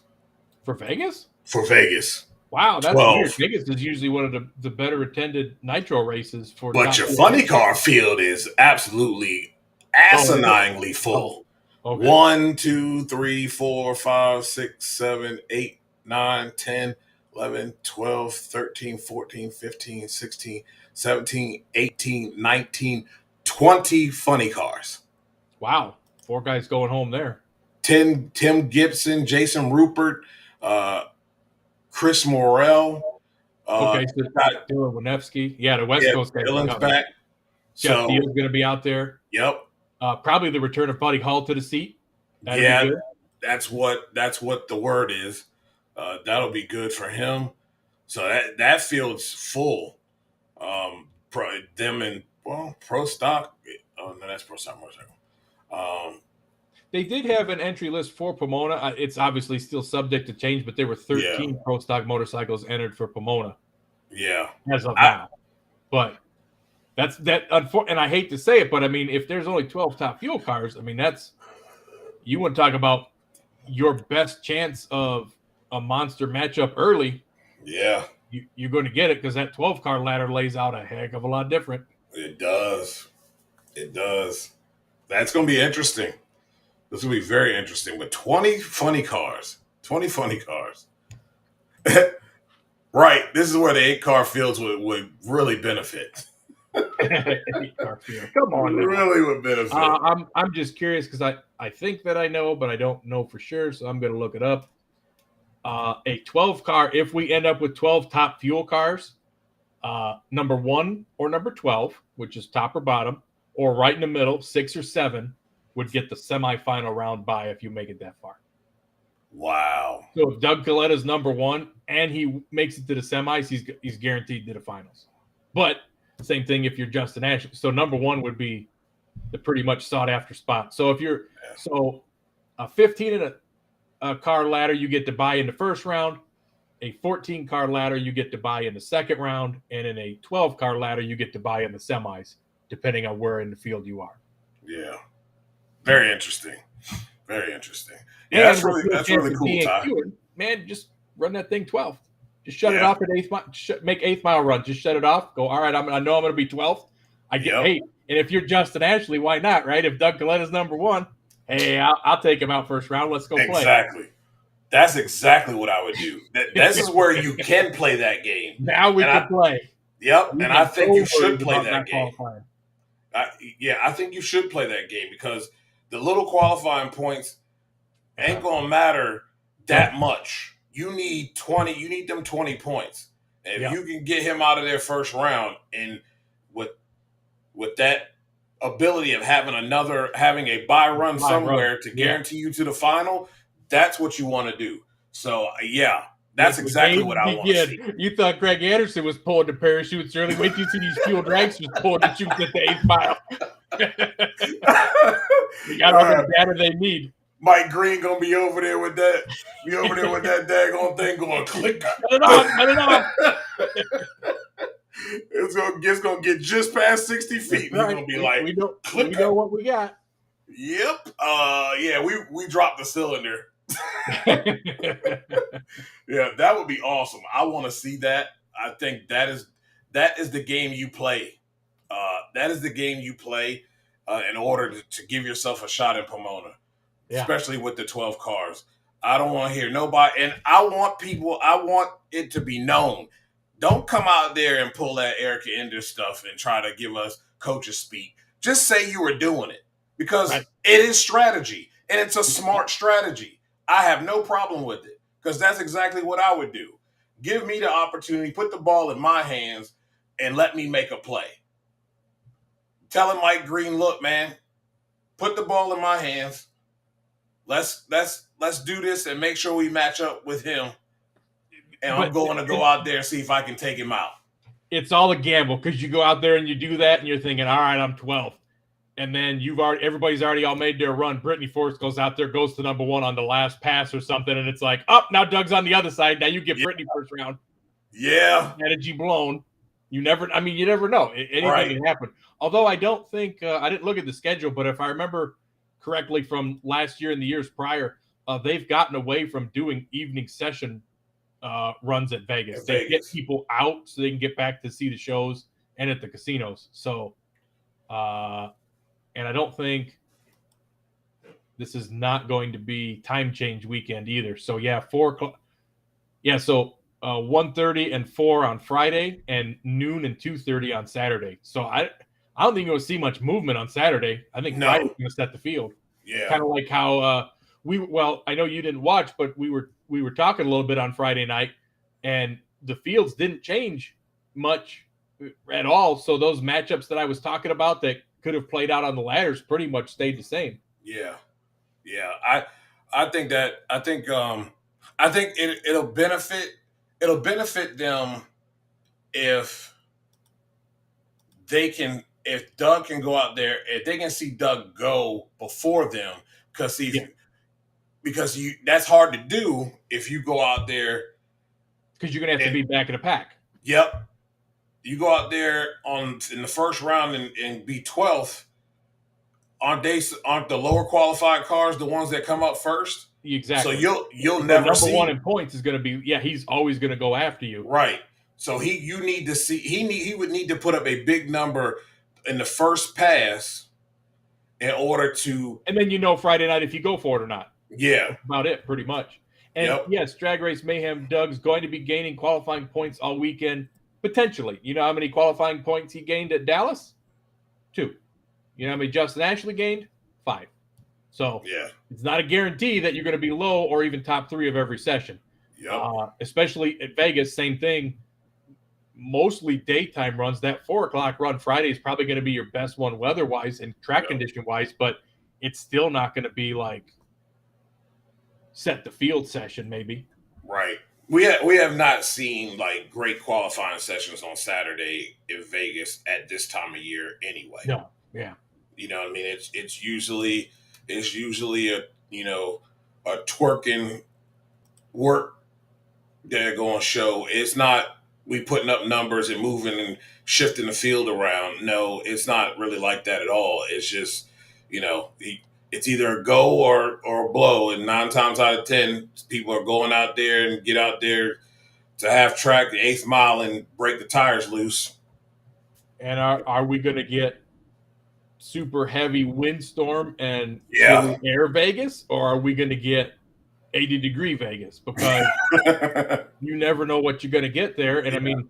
For Vegas? For Vegas. Wow, that's 12. Weird. Vegas is usually one of the better attended nitro races for. But your funny car field is absolutely asininely full. Okay. 1, 2, 3, 4, 5, 6, 7, 8, 9, 10, 11, 12, 13, 14, 15, 16, 17, 18, 19, 20 funny cars. Wow. 4 guys going home there. Tim Gibson, Jason Rupert, Chris Morrell. Okay, so Dylan Winevsky. Yeah, the West Coast guys. Dylan's back. Jeff So, Deal's going to be out there. Yep. Probably the return of Buddy Hall to the seat. That'd be good. That's what the word is. That'll be good for him. So that field's full. Them and Pro Stock. Oh no, that's Pro Stock motorcycle. They did have an entry list for Pomona. It's obviously still subject to change, but there were 13 Pro Stock motorcycles entered for Pomona. Yeah, as of now. But that's that. And I hate to say it, but I mean, if there's only 12 top fuel cars, I mean, you want to talk about your best chance of a monster matchup early. Yeah, you're going to get it because that 12 car ladder lays out a heck of a lot different. It does. That's going to be interesting. This will be very interesting. With 20 funny cars. Right. This is where the 8-car fields would really benefit. 8-car field. Come on. Really would benefit. I'm just curious because I think that I know, but I don't know for sure. So I'm going to look it up. A 12 car, if we end up with 12 top fuel cars, number 1 or number 12, which is top or bottom, or right in the middle, 6 or 7, would get the semifinal round bye if you make it that far. Wow. So if Doug Kalitta's number 1 and he makes it to the semis, he's guaranteed to the finals. But same thing if you're Justin Ashley. So number 1 would be the pretty much sought after spot. So if you're a 15 and a car ladder, you get to buy in the first round. A 14 car ladder, you get to buy in the second round, and in a 12 car ladder, you get to buy in the semis, depending on where in the field you are. Yeah. Very interesting. Yeah, that's really cool, Ty. Man, just run that thing 12th. Just shut it off at 8th mile. Make 8th mile run. Just shut it off. Go, all right, I know I'm going to be 12th. I get 8. And if you're Justin Ashley, why not, right? If Doug Kalitta's number 1, hey, I'll take him out first round. Let's go play. Exactly. That's exactly what I would do. This is where you can play that game. Now we can play. Yep, and I think you should play that game. I think you should play that game because the little qualifying points ain't going to matter that much. You need 20. You need them 20 points. And if you can get him out of there first round, and with that ability of having a bye run somewhere to guarantee you to the final, that's what you want to do. So that's exactly what I want to see. You thought Greg Anderson was pulling the parachutes early. Wait till you see these fuel dragsters pulling the chutes at the 8th mile. They got all the data they need. Mike Green gonna be over there with that. Be over there with that daggone thing going click. Cut it off. It's gonna get just past 60 feet. We're gonna be like, we know what we got. Yep. We dropped the cylinder. Yeah, that would be awesome. I want to see that. I think that is the game you play. That is the game you play in order to give yourself a shot in Pomona, especially with the 12 cars. I don't want to hear nobody, and I want it to be known. Don't come out there and pull that Erica Ender stuff and try to give us coaches speak. Just say you were doing it because it is strategy, and it's a smart strategy. I have no problem with it because that's exactly what I would do. Give me the opportunity, put the ball in my hands, and let me make a play. Telling Mike Green, look, man, put the ball in my hands. Let's do this and make sure we match up with him. And I'm going to go out there and see if I can take him out. It's all a gamble because you go out there and you do that and you're thinking, all right, I'm 12th. And then everybody's already all made their run. Brittany Force goes out there, goes to number 1 on the last pass or something, and it's like, now Doug's on the other side. Now you get Brittany first round. Yeah. Strategy blown. You never know. Anything can happen. Although I don't think I didn't look at the schedule, but if I remember correctly from last year and the years prior, they've gotten away from doing evening session runs at Vegas. They get people out so they can get back to see the shows and at the casinos. So, and I don't think this is not going to be time change weekend either. So 4 o'clock. Yeah. So 1:30 and 4 on Friday, and noon and 2:30 on Saturday. So I don't think you'll see much movement on Saturday. I think Friday's going to set the field. Yeah. Kind of like how I know you didn't watch, but we were talking a little bit on Friday night, and the fields didn't change much at all. So those matchups that I was talking about that could have played out on the ladders pretty much stayed the same. Yeah. I think it'll benefit them if Doug can go out there, if they can see Doug go before them, because that's hard to do if you go out there, because you're gonna have to be back in the pack. Yep. You go out there in the first round and be 12th. Aren't the lower qualified cars the ones that come up first? Exactly. So you'll never see. Number one in points is going to be he's always going to go after you. Right. So you need to see he would need to put up a big number in the first pass in order to. And then Friday night if you go for it or not. Yeah. That's about it, pretty much. And yes, Drag Race Mayhem Doug's going to be gaining qualifying points all weekend, potentially. You know how many qualifying points he gained at Dallas? 2. You know how many Justin Ashley gained? 5. So it's not a guarantee that you're going to be low or even top 3 of every session. Yep. Especially at Vegas, same thing. Mostly daytime runs. That 4 o'clock run Friday is probably going to be your best one weather-wise and track condition-wise, but it's still not going to be like set the field session maybe. Right. We have not seen like great qualifying sessions on Saturday in Vegas at this time of year anyway. No. Yeah. You know what I mean? It's usually a a twerking work they're going to show. It's not we putting up numbers and moving and shifting the field around. No, it's not really like that at all. It's just it's either a go or a blow, and 9 times out of 10, people are going out there and get out there to half track the 8th mile and break the tires loose. And are we going to get super heavy windstorm and chilly air Vegas, or are we going to get 80-degree Vegas? Because you never know what you're going to get there. And I mean,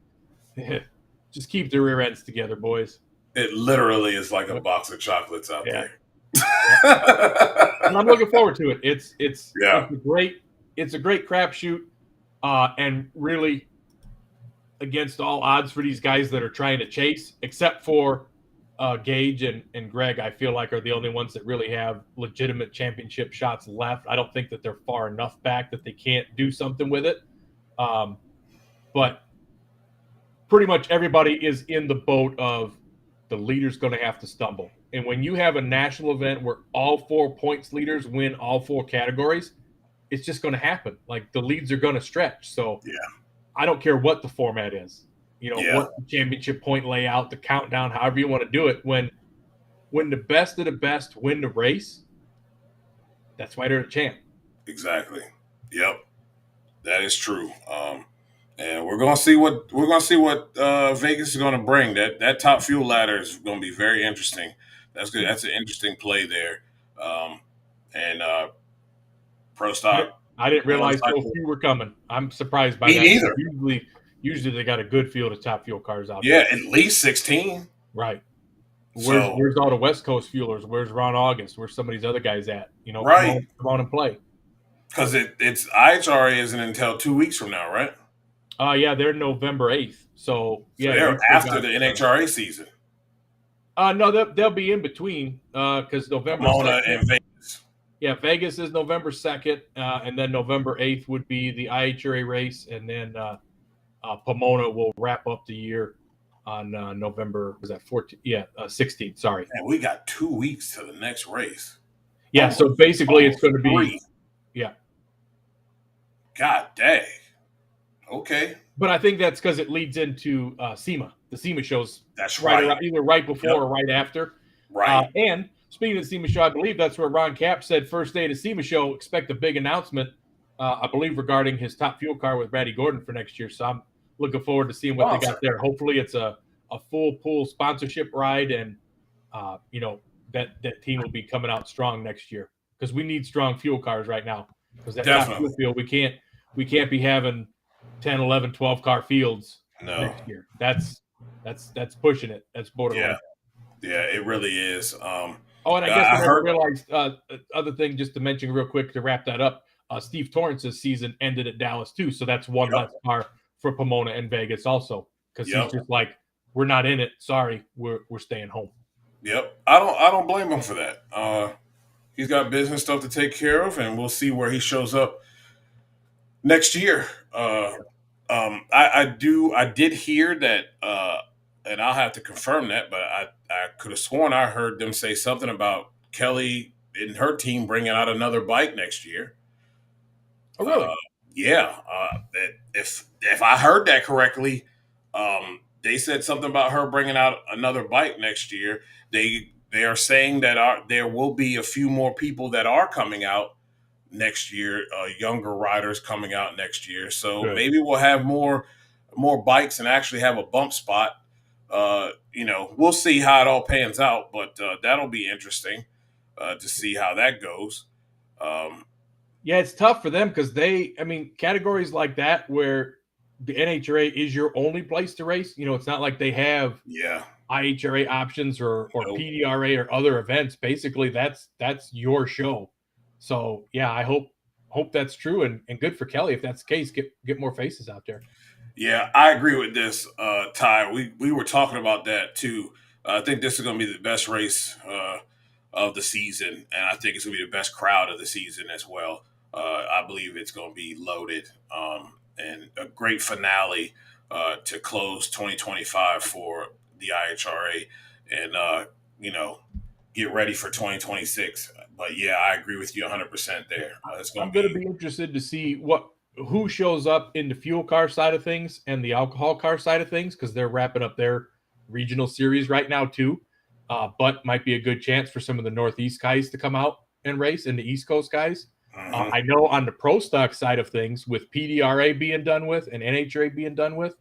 just keep the rear ends together, boys. It literally is like a box of chocolates out there. And I'm looking forward to it. It's a great crapshoot, and really against all odds for these guys that are trying to chase, except for Gage and Greg, I feel like are the only ones that really have legitimate championship shots left. I don't think that they're far enough back that they can't do something with it. But pretty much everybody is in the boat of the leader's going to have to stumble. And when you have a national event where all 4 points leaders win all 4 categories, it's just going to happen. Like the leads are going to stretch. So I don't care what the format is. What the championship point layout, the countdown, however you want to do it. When the best of the best win the race, that's why they're the champ. Exactly. Yep, that is true. And we're gonna see what Vegas is gonna bring. That top fuel ladder is gonna be very interesting. That's good. That's an interesting play there. And Pro Stock. I didn't realize so few were coming. I'm surprised by Me that. neither. Usually they got a good field of top fuel cars out there. Yeah, at least 16. Right. Where's all the West Coast fuelers? Where's Ron August? Where's some of these other guys at? Right. Come on and play. Because it's IHRA isn't until 2 weeks from now, right? Yeah, they're November 8th. So they're after the NHRA season. No, they'll be in between because November Pomona and Vegas. Yeah, Vegas is November 2nd, and then November 8th would be the IHRA race, and then Pomona will wrap up the year on November, was that 14th? Yeah, 16th, sorry. And we got 2 weeks to the next race. Yeah, so basically it's going to be – yeah. God dang. Okay. But I think that's because it leads into SEMA. The SEMA shows that's right. Either right before or right after. Right. And speaking of the SEMA show, I believe that's where Ron Cap said first day of the SEMA show, expect a big announcement, I believe, regarding his top fuel car with Brady Gordon for next year. So I'm looking forward to seeing what they got there. Hopefully it's a full pool sponsorship ride, and that team will be coming out strong next year because we need strong fuel cars right now. Because that top fuel field, we can't be having 10, 11, 12 car fields next year. That's pushing it. That's borderline. Yeah, it really is. And I guess I realized other thing just to mention real quick to wrap that up. Steve Torrance's season ended at Dallas too, so that's one less car for Pomona and Vegas also, because he's just like, we're not in it. Sorry, we're staying home. Yep, I don't blame him for that. He's got business stuff to take care of, and we'll see where he shows up next year. I did hear that, and I'll have to confirm that, but I could have sworn I heard them say something about Kelly and her team bringing out another bike next year. Oh, really? Yeah. If I heard that correctly, they said something about her bringing out another bike next year. They are saying that there will be a few more people that are coming out next year, younger riders coming out next year. So maybe we'll have more bikes and actually have a bump spot. We'll see how it all pans out, but that'll be interesting to see how that goes. Yeah, it's tough for them because categories like that where the NHRA is your only place to race. It's not like they have IHRA options or PDRA or other events. Basically, that's your show. So yeah, I hope that's true and good for Kelly if that's the case. Get more faces out there. Yeah, I agree with this, Ty. We were talking about that too. I think this is going to be the best race of the season, and I think it's going to be the best crowd of the season as well. I believe it's going to be loaded and a great finale to close 2025 for the IHRA and, get ready for 2026. But yeah, I agree with you 100% there. I'm going to be interested to see who shows up in the fuel car side of things and the alcohol car side of things, because they're wrapping up their regional series right now too. But might be a good chance for some of the Northeast guys to come out and race and the East Coast guys. I know on the pro stock side of things, with PDRA being done with and NHRA being done with,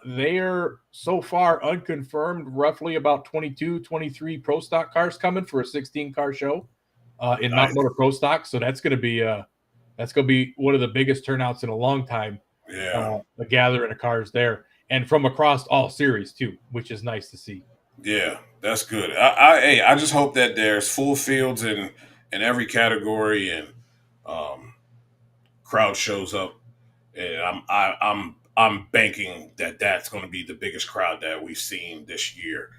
they're so far unconfirmed, roughly about 22, 23 pro stock cars coming for a 16-car show in Mount Motor Pro Stock. So that's going to be one of the biggest turnouts in a long time. Yeah, the gathering of cars there, and from across all series too, which is nice to see. Yeah, that's good. I just hope that there's full fields in every category and crowd shows up, and I'm banking that that's going to be the biggest crowd that we've seen this year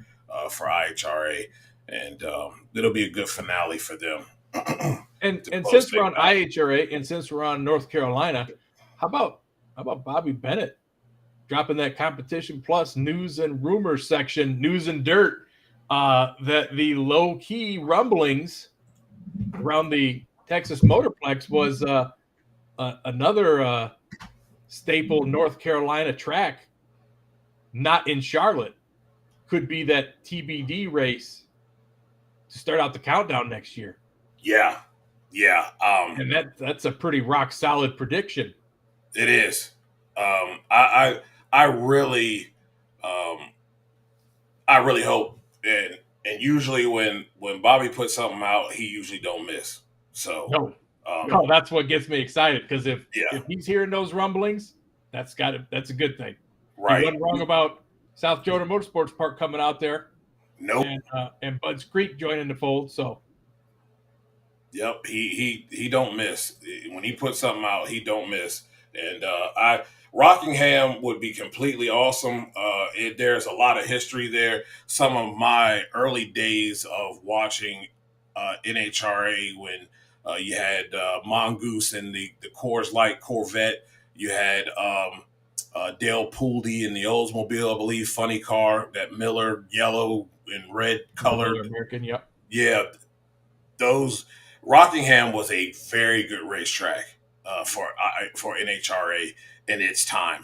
for IHRA, and it'll be a good finale for them. and since we're on IHRA and since we're on North Carolina, how about Bobby Bennett dropping that Competition Plus news and rumors section, news and dirt, that the low-key rumblings around the Texas Motorplex was another staple North Carolina track, not in Charlotte, could be that TBD race to start out the countdown next year. Yeah. And that's a pretty rock solid prediction. It is. I really hope, and usually when Bobby puts something out, he usually don't miss. So no, that's what gets me excited, because if he's hearing those rumblings, that's a good thing. Right. He wasn't wrong about South Georgia Motorsports Park coming out there. Nope. And Bud's Creek joining the fold. So. Yep, he don't miss. When he puts something out, he don't miss. And Rockingham would be completely awesome. There's a lot of history there. Some of my early days of watching NHRA when you had Mongoose and the Coors Light Corvette. You had Dale Pooley in the Oldsmobile, I believe, funny car, that Miller yellow and red colored. American, yep. Yeah, those. Rockingham was a very good racetrack for NHRA in its time.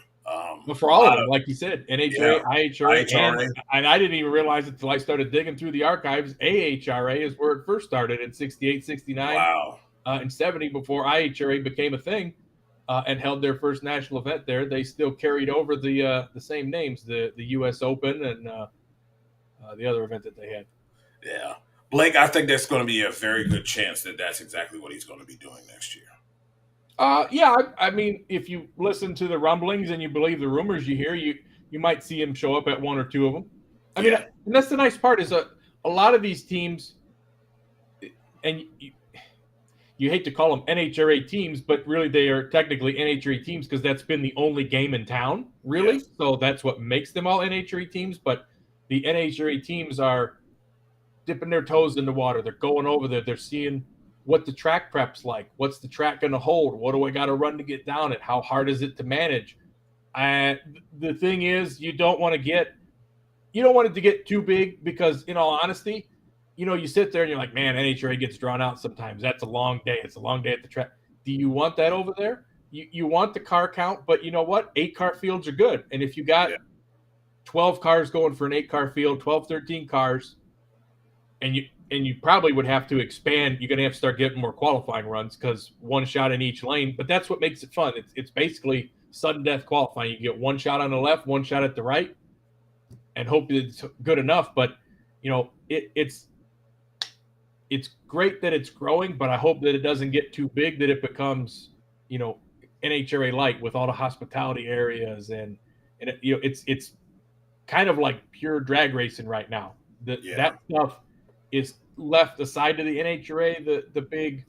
But for all of them, like you said, NHRA, IHRA, and I didn't even realize it until I started digging through the archives. AHRA is where it first started in 68, 69, and 70 before IHRA became a thing and held their first national event there. They still carried over the same names, the U.S. Open and the other event that they had. Yeah. Blake, I think there's going to be a very good chance that that's exactly what he's going to be doing next year. Yeah, I mean, if you listen to the rumblings and you believe the rumors you hear, you might see him show up at one or two of them. I mean, Yeah, and that's the nice part is a lot of these teams, and you hate to call them NHRA teams, but really they are technically NHRA teams because that's been the only game in town, really. yes, So that's what makes them all NHRA teams. But the NHRA teams are dipping their toes in the water. They're going over there. They're seeing what the track prep's like. What's the track going to hold? What do I got to run to get down it? How hard is it to manage? And the thing is, you don't want it to get too big because, in all honesty, you sit there and you're like, man, NHRA gets drawn out sometimes. That's a long day. It's a long day at the track. Do you want that over there? You want the car count, but you know what? 8-car fields are good. And if you got yeah, 12 cars going for an 8-car field, 12, 13 cars, and you probably would have to expand. You're going to have to start getting more qualifying runs because one shot in each lane. But that's what makes it fun. It's basically sudden death qualifying. You get one shot on the left, one shot at the right, and hope it's good enough. But it's great that it's growing, but I hope that it doesn't get too big that it becomes NHRA light with all the hospitality areas and it's kind of like pure drag racing right now. yeah, That stuff is left aside to the NHRA, the big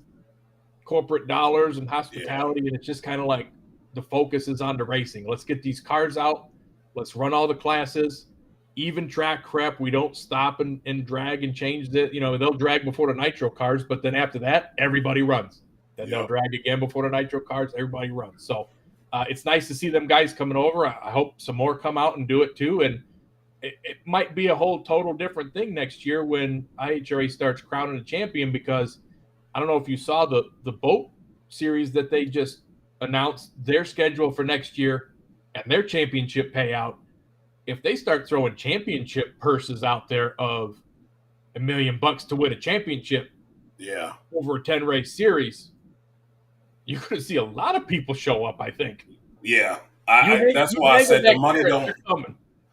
corporate dollars and hospitality, and it's just kind of like the focus is on the racing. Let's get these cars out. Let's run all the classes. Even track prep. We don't stop and drag and change the. They'll drag before the nitro cars, but then after that, everybody runs. Then they'll drag again before the nitro cars. Everybody runs. So it's nice to see them guys coming over. I hope some more come out and do it too. And it might be a whole total different thing next year when IHRA starts crowning a champion, because I don't know if you saw the boat series that they just announced their schedule for next year and their championship payout. If they start throwing championship purses out there of $1 million to win a championship over a 10 race series, you're going to see a lot of people show up, I think. Yeah. That's why I said the money don't.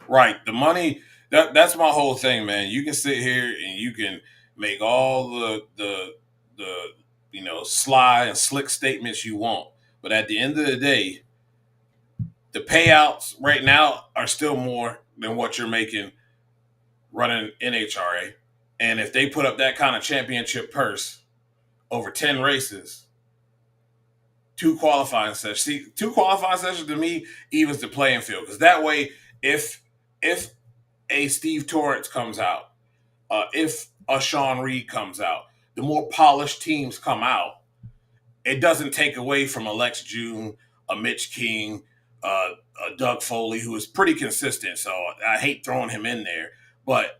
Right. The money, that's my whole thing, man. You can sit here and you can make all the sly and slick statements you want. But at the end of the day, the payouts right now are still more than what you're making running NHRA. And if they put up that kind of championship purse over 10 races, 2 qualifying sessions. See, 2 qualifying sessions to me evens the playing field. Because that way, if a Steve Torrance comes out, if a Sean Reed comes out, the more polished teams come out, it doesn't take away from a Lex June, a Mitch King, a Doug Foley, who is pretty consistent. So I hate throwing him in there, but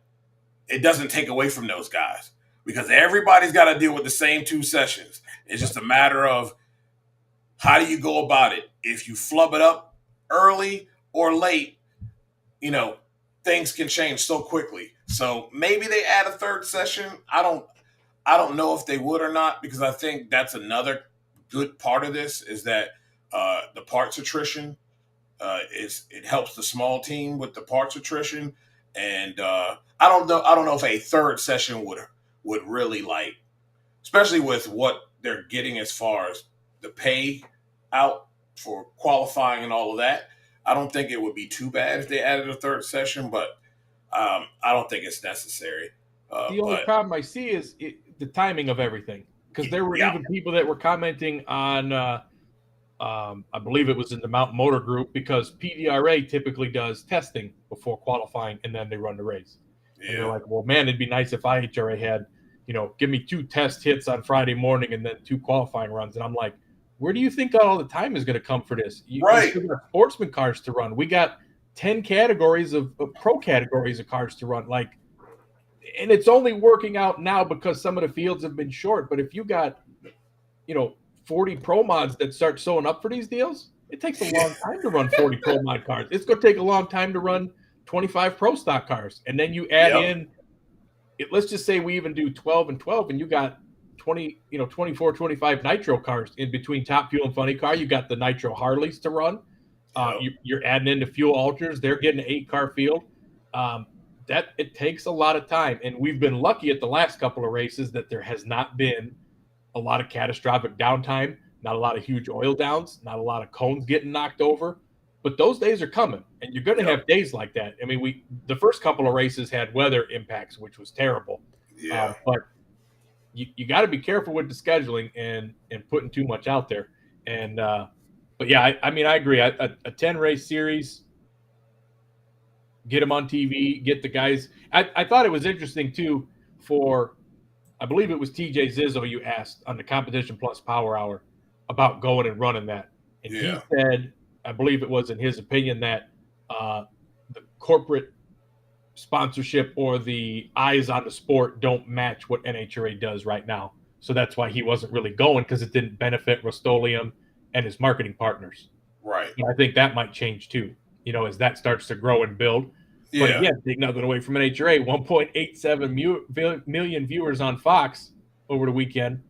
it doesn't take away from those guys because everybody's got to deal with the same 2 sessions. It's just a matter of how do you go about it. If you flub it up early or late, things can change so quickly. So maybe they add a 3rd session. I don't know if they would or not, because I think that's another good part of this is that the parts attrition it helps the small team with the parts attrition, and I don't know if a 3rd session would really, like, especially with what they're getting as far as the pay out for qualifying and all of that. I don't think it would be too bad if they added a 3rd session, but I don't think it's necessary. The only problem I see is the timing of everything, because there were even people that were commenting on, I believe it was in the Mountain Motor Group, because PDRA typically does testing before qualifying and then they run the race. Yeah. And they're like, well, man, it'd be nice if IHRA had, give me 2 test hits on Friday morning and then 2 qualifying runs. And I'm like, where do you think all the time is going to come for this? Right. We got sportsman cars to run. We got 10 categories of pro categories of cars to run. Like, and it's only working out now because some of the fields have been short. But if you got, 40 pro mods that start showing up for these deals, it takes a long time to run 40 pro mod cars. It's going to take a long time to run 25 pro stock cars. And then you add in, let's just say we even do 12 and 12, and you got 24, 25 nitro cars in between Top Fuel and Funny Car. You got the nitro Harleys to run. You're adding in the fuel alters. They're getting an 8-car field. That it takes a lot of time. And we've been lucky at the last couple of races that there has not been a lot of catastrophic downtime. not a lot of huge oil downs, not a lot of cones getting knocked over. But those days are coming, and you're going to have days like that. I mean, the first couple of races had weather impacts, which was terrible. Yeah. But you got to be careful with the scheduling and putting too much out there. And but yeah, I mean, I agree. A 10-race series, get them on TV, get the guys. I thought it was interesting too. I believe it was TJ Zizzo you asked on the Competition Plus Power Hour about going and running that, and he said, I believe it was in his opinion that the corporate sponsorship or the eyes on the sport don't match what NHRA does right now. So that's why he wasn't really going, because it didn't benefit Rust-Oleum and his marketing partners. Right. And I think that might change too, as that starts to grow and build. Yeah. But again, take nothing away from NHRA, 1.87 million viewers on Fox over the weekend.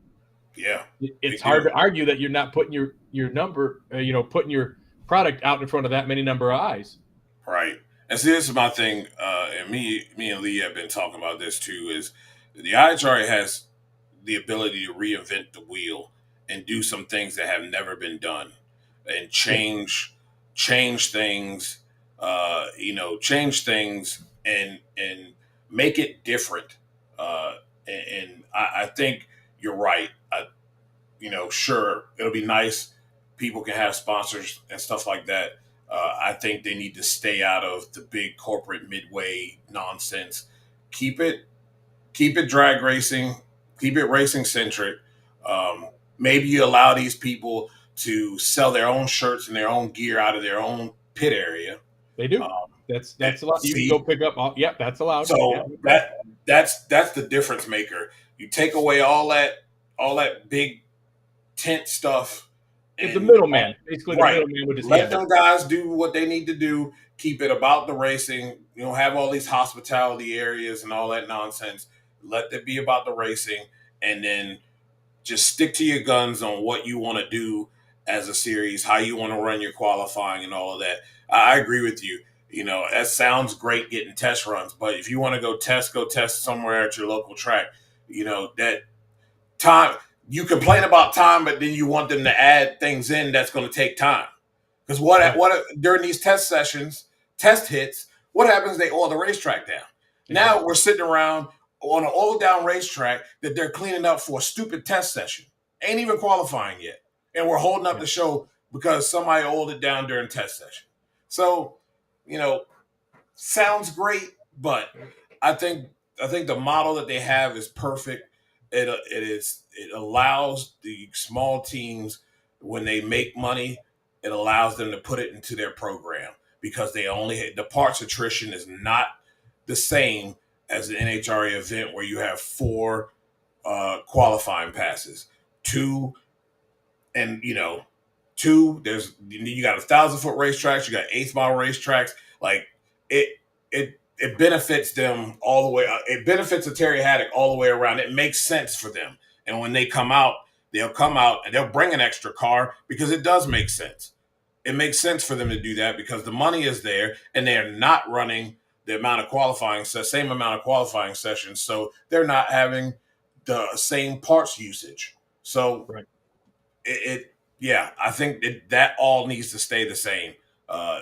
Yeah. It's hard to argue that you're not putting your number, putting your product out in front of that many number of eyes. Right. And see, this is my thing, and me and Lee have been talking about this too, is the IHRA has the ability to reinvent the wheel and do some things that have never been done and change things, change things and make it different. And I think you're right. Sure, it'll be nice. People can have sponsors and stuff like that. I think they need to stay out of the big corporate midway nonsense. Keep it drag racing. Keep it racing centric. Maybe you allow these people to sell their own shirts and their own gear out of their own pit area. They do. That's allowed. You can go pick up. Yep, that's allowed. So that's the difference maker. You take away all that big tent stuff. It's the middleman, basically. Right. The middleman with his Let them guys do what they need to do. Keep it about the racing. Have all these hospitality areas and all that nonsense. Let it be about the racing, and then just stick to your guns on what you want to do as a series, how you want to run your qualifying and all of that. I agree with you. That sounds great getting test runs, but if you want to go test somewhere at your local track, that time. You complain about time, but then you want them to add things in that's going to take time. Because what during these test hits, what happens? They oil the racetrack down. Yeah. Now we're sitting around on an oil down racetrack that they're cleaning up for a stupid test session. Ain't even qualifying yet. And we're holding up the show because somebody oiled it down during test session. So, sounds great, but I think the model that they have is perfect. It allows the small teams, when they make money, it allows them to put it into their program, because the parts attrition is not the same as the NHRA event where you have 4 qualifying passes. 2, you got 1,000-foot racetracks, you got 8th mile racetracks. Like it benefits them all the way. It benefits the Terry Haddock all the way around. It makes sense for them. And when they come out, they'll come out and they'll bring an extra car, because it does make sense. It makes sense for them to do that because the money is there and they're not running the same amount of qualifying sessions. So they're not having the same parts usage. So right. I think that all needs to stay the same.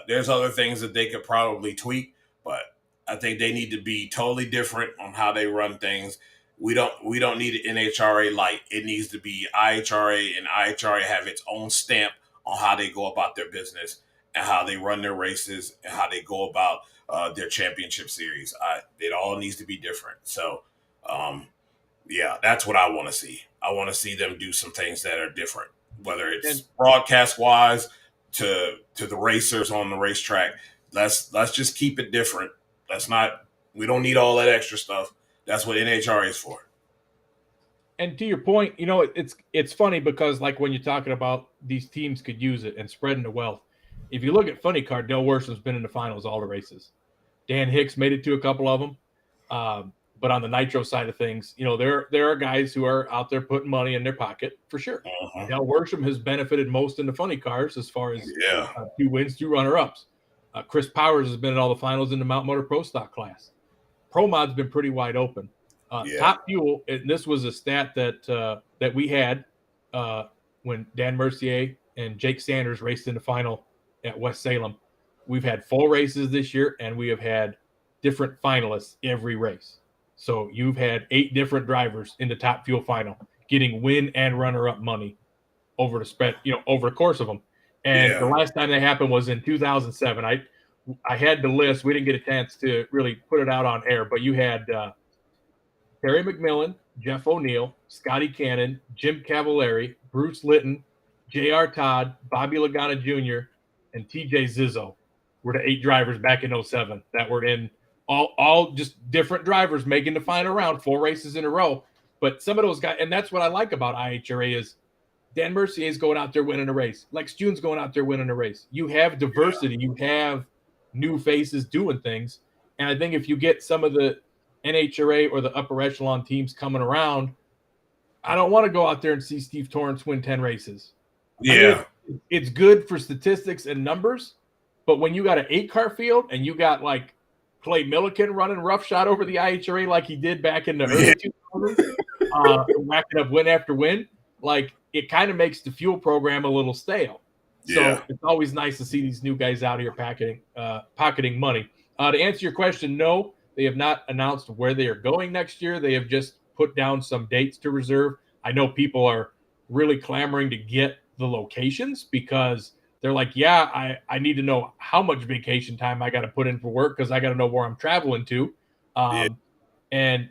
There's other things that they could probably tweak, but I think they need to be totally different on how they run things. We don't need an NHRA light. It needs to be IHRA, and IHRA have its own stamp on how they go about their business and how they run their races and how they go about their championship series. It all needs to be different. So, that's what I want to see. I want to see them do some things that are different, whether it's broadcast-wise to the racers on the racetrack. Let's just keep it different. We don't need all that extra stuff. That's what NHRA is for. And to your point, it's funny because, like, when you're talking about these teams could use it and spreading the wealth, if you look at Funny Car, Del Worsham's been in the finals all the races. Dan Hicks made it to a couple of them. But on the nitro side of things, there are guys who are out there putting money in their pocket for sure. Uh-huh. Del Worsham has benefited most in the Funny Cars as far as 2 wins, 2 runner-ups. Chris Powers has been in all the finals in the Mount Motor Pro Stock class. Pro Mod's been pretty wide open. Top Fuel, and this was a stat that we had when Dan Mercier and Jake Sanders raced in the final at West Salem. We've had full races this year, and we have had different finalists every race. So you've had 8 different drivers in the Top Fuel final getting win and runner-up money over the spread, over the course of them. And the last time that happened was in 2007. I had the list. We didn't get a chance to really put it out on air, but you had Terry McMillan, Jeff O'Neill, Scotty Cannon, Jim Cavallari, Bruce Litton, J.R. Todd, Bobby Lagana Jr., and T.J. Zizzo were the 8 drivers back in 07 that were in all just different drivers making the final round, 4 races in a row. But some of those guys, and that's what I like about IHRA is Dan Mercier's going out there winning a race. Lex June's going out there winning a race. You have diversity. You have new faces doing things. And I think if you get some of the NHRA or the upper echelon teams coming around, I don't want to go out there and see Steve Torrance win 10 races. Yeah. I mean, it's good for statistics and numbers, but when you got an 8-car field and you got like Clay Milliken running roughshod over the IHRA like he did back in the early 2000s, racking up win after win, like it kind of makes the fuel program a little stale. So it's always nice to see these new guys out here pocketing money. To answer your question, no, they have not announced where they are going next year. They have just put down some dates to reserve. I know people are really clamoring to get the locations because they're like, I need to know how much vacation time I got to put in for work because I got to know where I'm traveling to. And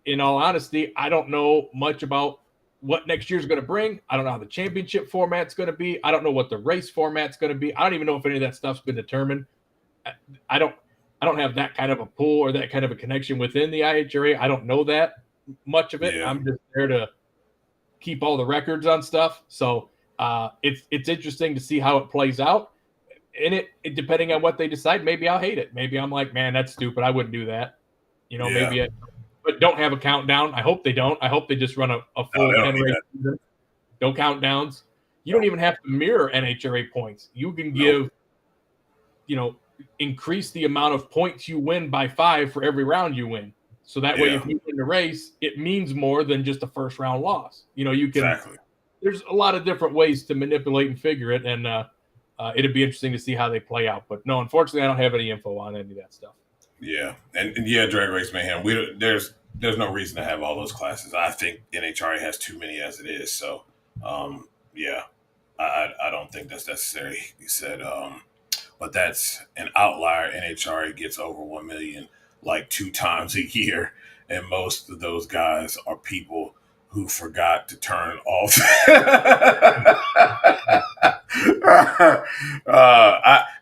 in all honesty, I don't know much about what next year's going to bring. I don't know how the championship format's going to be. I don't know what the race format's going to be. I don't even know if any of that stuff's been determined. I don't have that kind of a pull or that kind of a connection within the IHRA. I don't know that much of it. Yeah. I'm just there to keep all the records on stuff. So it's interesting to see how it plays out. And it depending on what they decide, maybe I'll hate it. Maybe I'm like, man, that's stupid. I wouldn't do that. Maybe but don't have a countdown. I hope they don't. I hope they just run a full 10 race season. No countdowns. You don't even have to mirror NHRA points. You can give, increase the amount of points you win by 5 for every round you win. So that way, if you win the race, it means more than just a first round loss. You can. Exactly. There's a lot of different ways to manipulate and figure it, and it'd be interesting to see how they play out. But no, unfortunately, I don't have any info on any of that stuff. Yeah, and Drag Race Mayhem. There's no reason to have all those classes. I think NHRA has too many as it is. So, I don't think that's necessary. He said, but that's an outlier. NHRA gets over 1 million like 2 times a year, and most of those guys are people who forgot to turn off.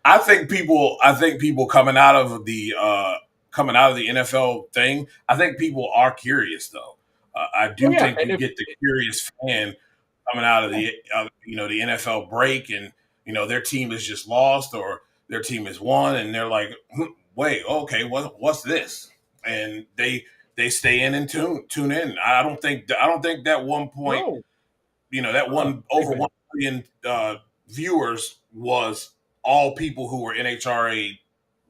I think people coming out of the NFL thing. I think people are curious though. I do think you get the curious fan coming out of the the NFL break, and their team is just lost or their team has won, and they're like, wait, okay, what's this? And they stay in and tune in. I don't think that 1 point, that one over 1 million viewers was all people who were NHRA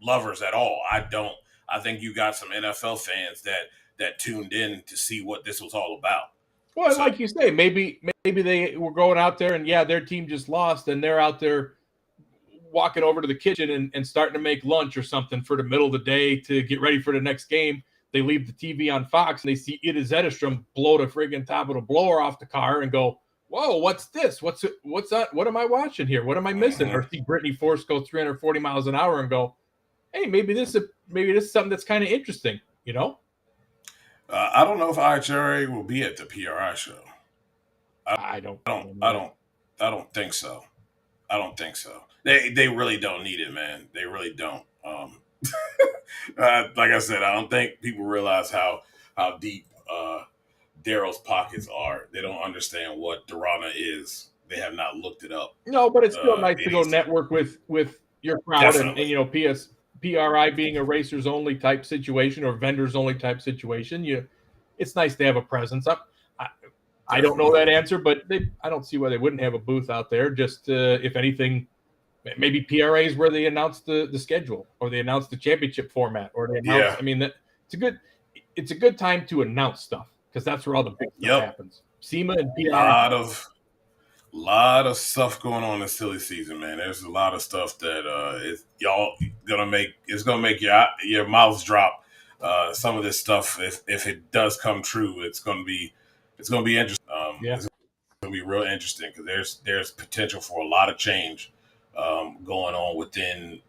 lovers at all. I think you got some NFL fans that tuned in to see what this was all about. Well, like you say, maybe they were going out there and their team just lost and they're out there walking over to the kitchen and starting to make lunch or something for the middle of the day to get ready for the next game. They leave the TV on Fox and they see Ida Zetterstrom blow the friggin' top of the blower off the car and go, whoa, what's this? What's that? What am I watching here? What am I missing? Or see Brittany Force go 340 miles an hour and go, hey, maybe this is something that's kind of interesting, I don't know if IHRA will be at the PRI show. I don't think so. I don't think so. They really don't need it, man. They really don't. Like I said, I don't think people realize how deep Daryl's pockets are. They don't understand what Dorana is. They have not looked it up. No, but it's still nice to go network with your crowd and PRI being a racers only type situation or vendors only type situation. It's nice to have a presence. I don't know that answer, but I don't see why they wouldn't have a booth out there. Just if anything, maybe PRA is where they announce the schedule or they announce the championship format or they announce. I mean, it's a good time to announce stuff because that's where all the big stuff happens. SEMA and PRA. lot of stuff going on this silly season, man. There's a lot of stuff that it's gonna make your mouths drop. Some of this stuff, if it does come true, it's gonna be interesting. It's gonna be real interesting because there's potential for a lot of change going on within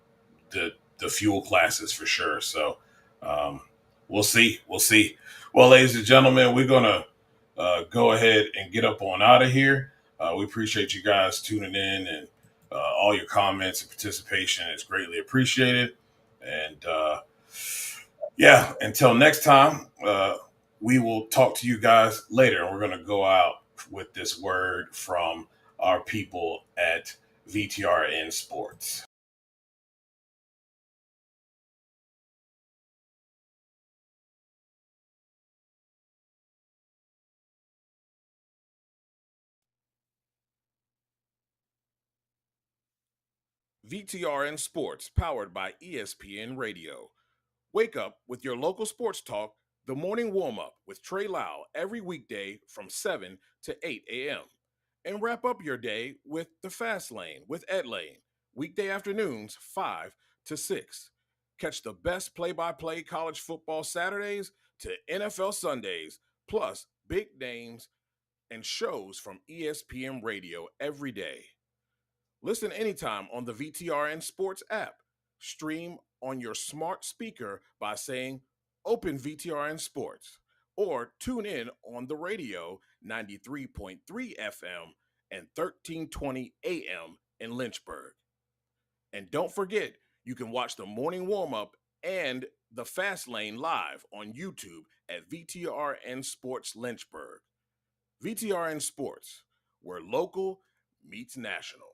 the fuel classes for sure. So we'll see. Well, ladies and gentlemen, we're gonna go ahead and get up on out of here. We appreciate you guys tuning in, and all your comments and participation is greatly appreciated. And yeah, until next time, we will talk to you guys later. We're going to go out with this word from our people at VTRN Sports. VTRN Sports, powered by ESPN Radio. Wake up with your local sports talk, the morning warm-up with Trey Lau every weekday from 7 to 8 a.m. And wrap up your day with the Fast Lane with Ed Lane, weekday afternoons 5 to 6. Catch the best play-by-play college football Saturdays to NFL Sundays, plus big names and shows from ESPN Radio every day. Listen anytime on the VTRN Sports app. Stream on your smart speaker by saying Open VTRN Sports, or tune in on the radio 93.3 FM and 1320 AM in Lynchburg. And don't forget, you can watch the morning warm-up and the Fast Lane live on YouTube at VTRN Sports Lynchburg. VTRN Sports, where local meets national.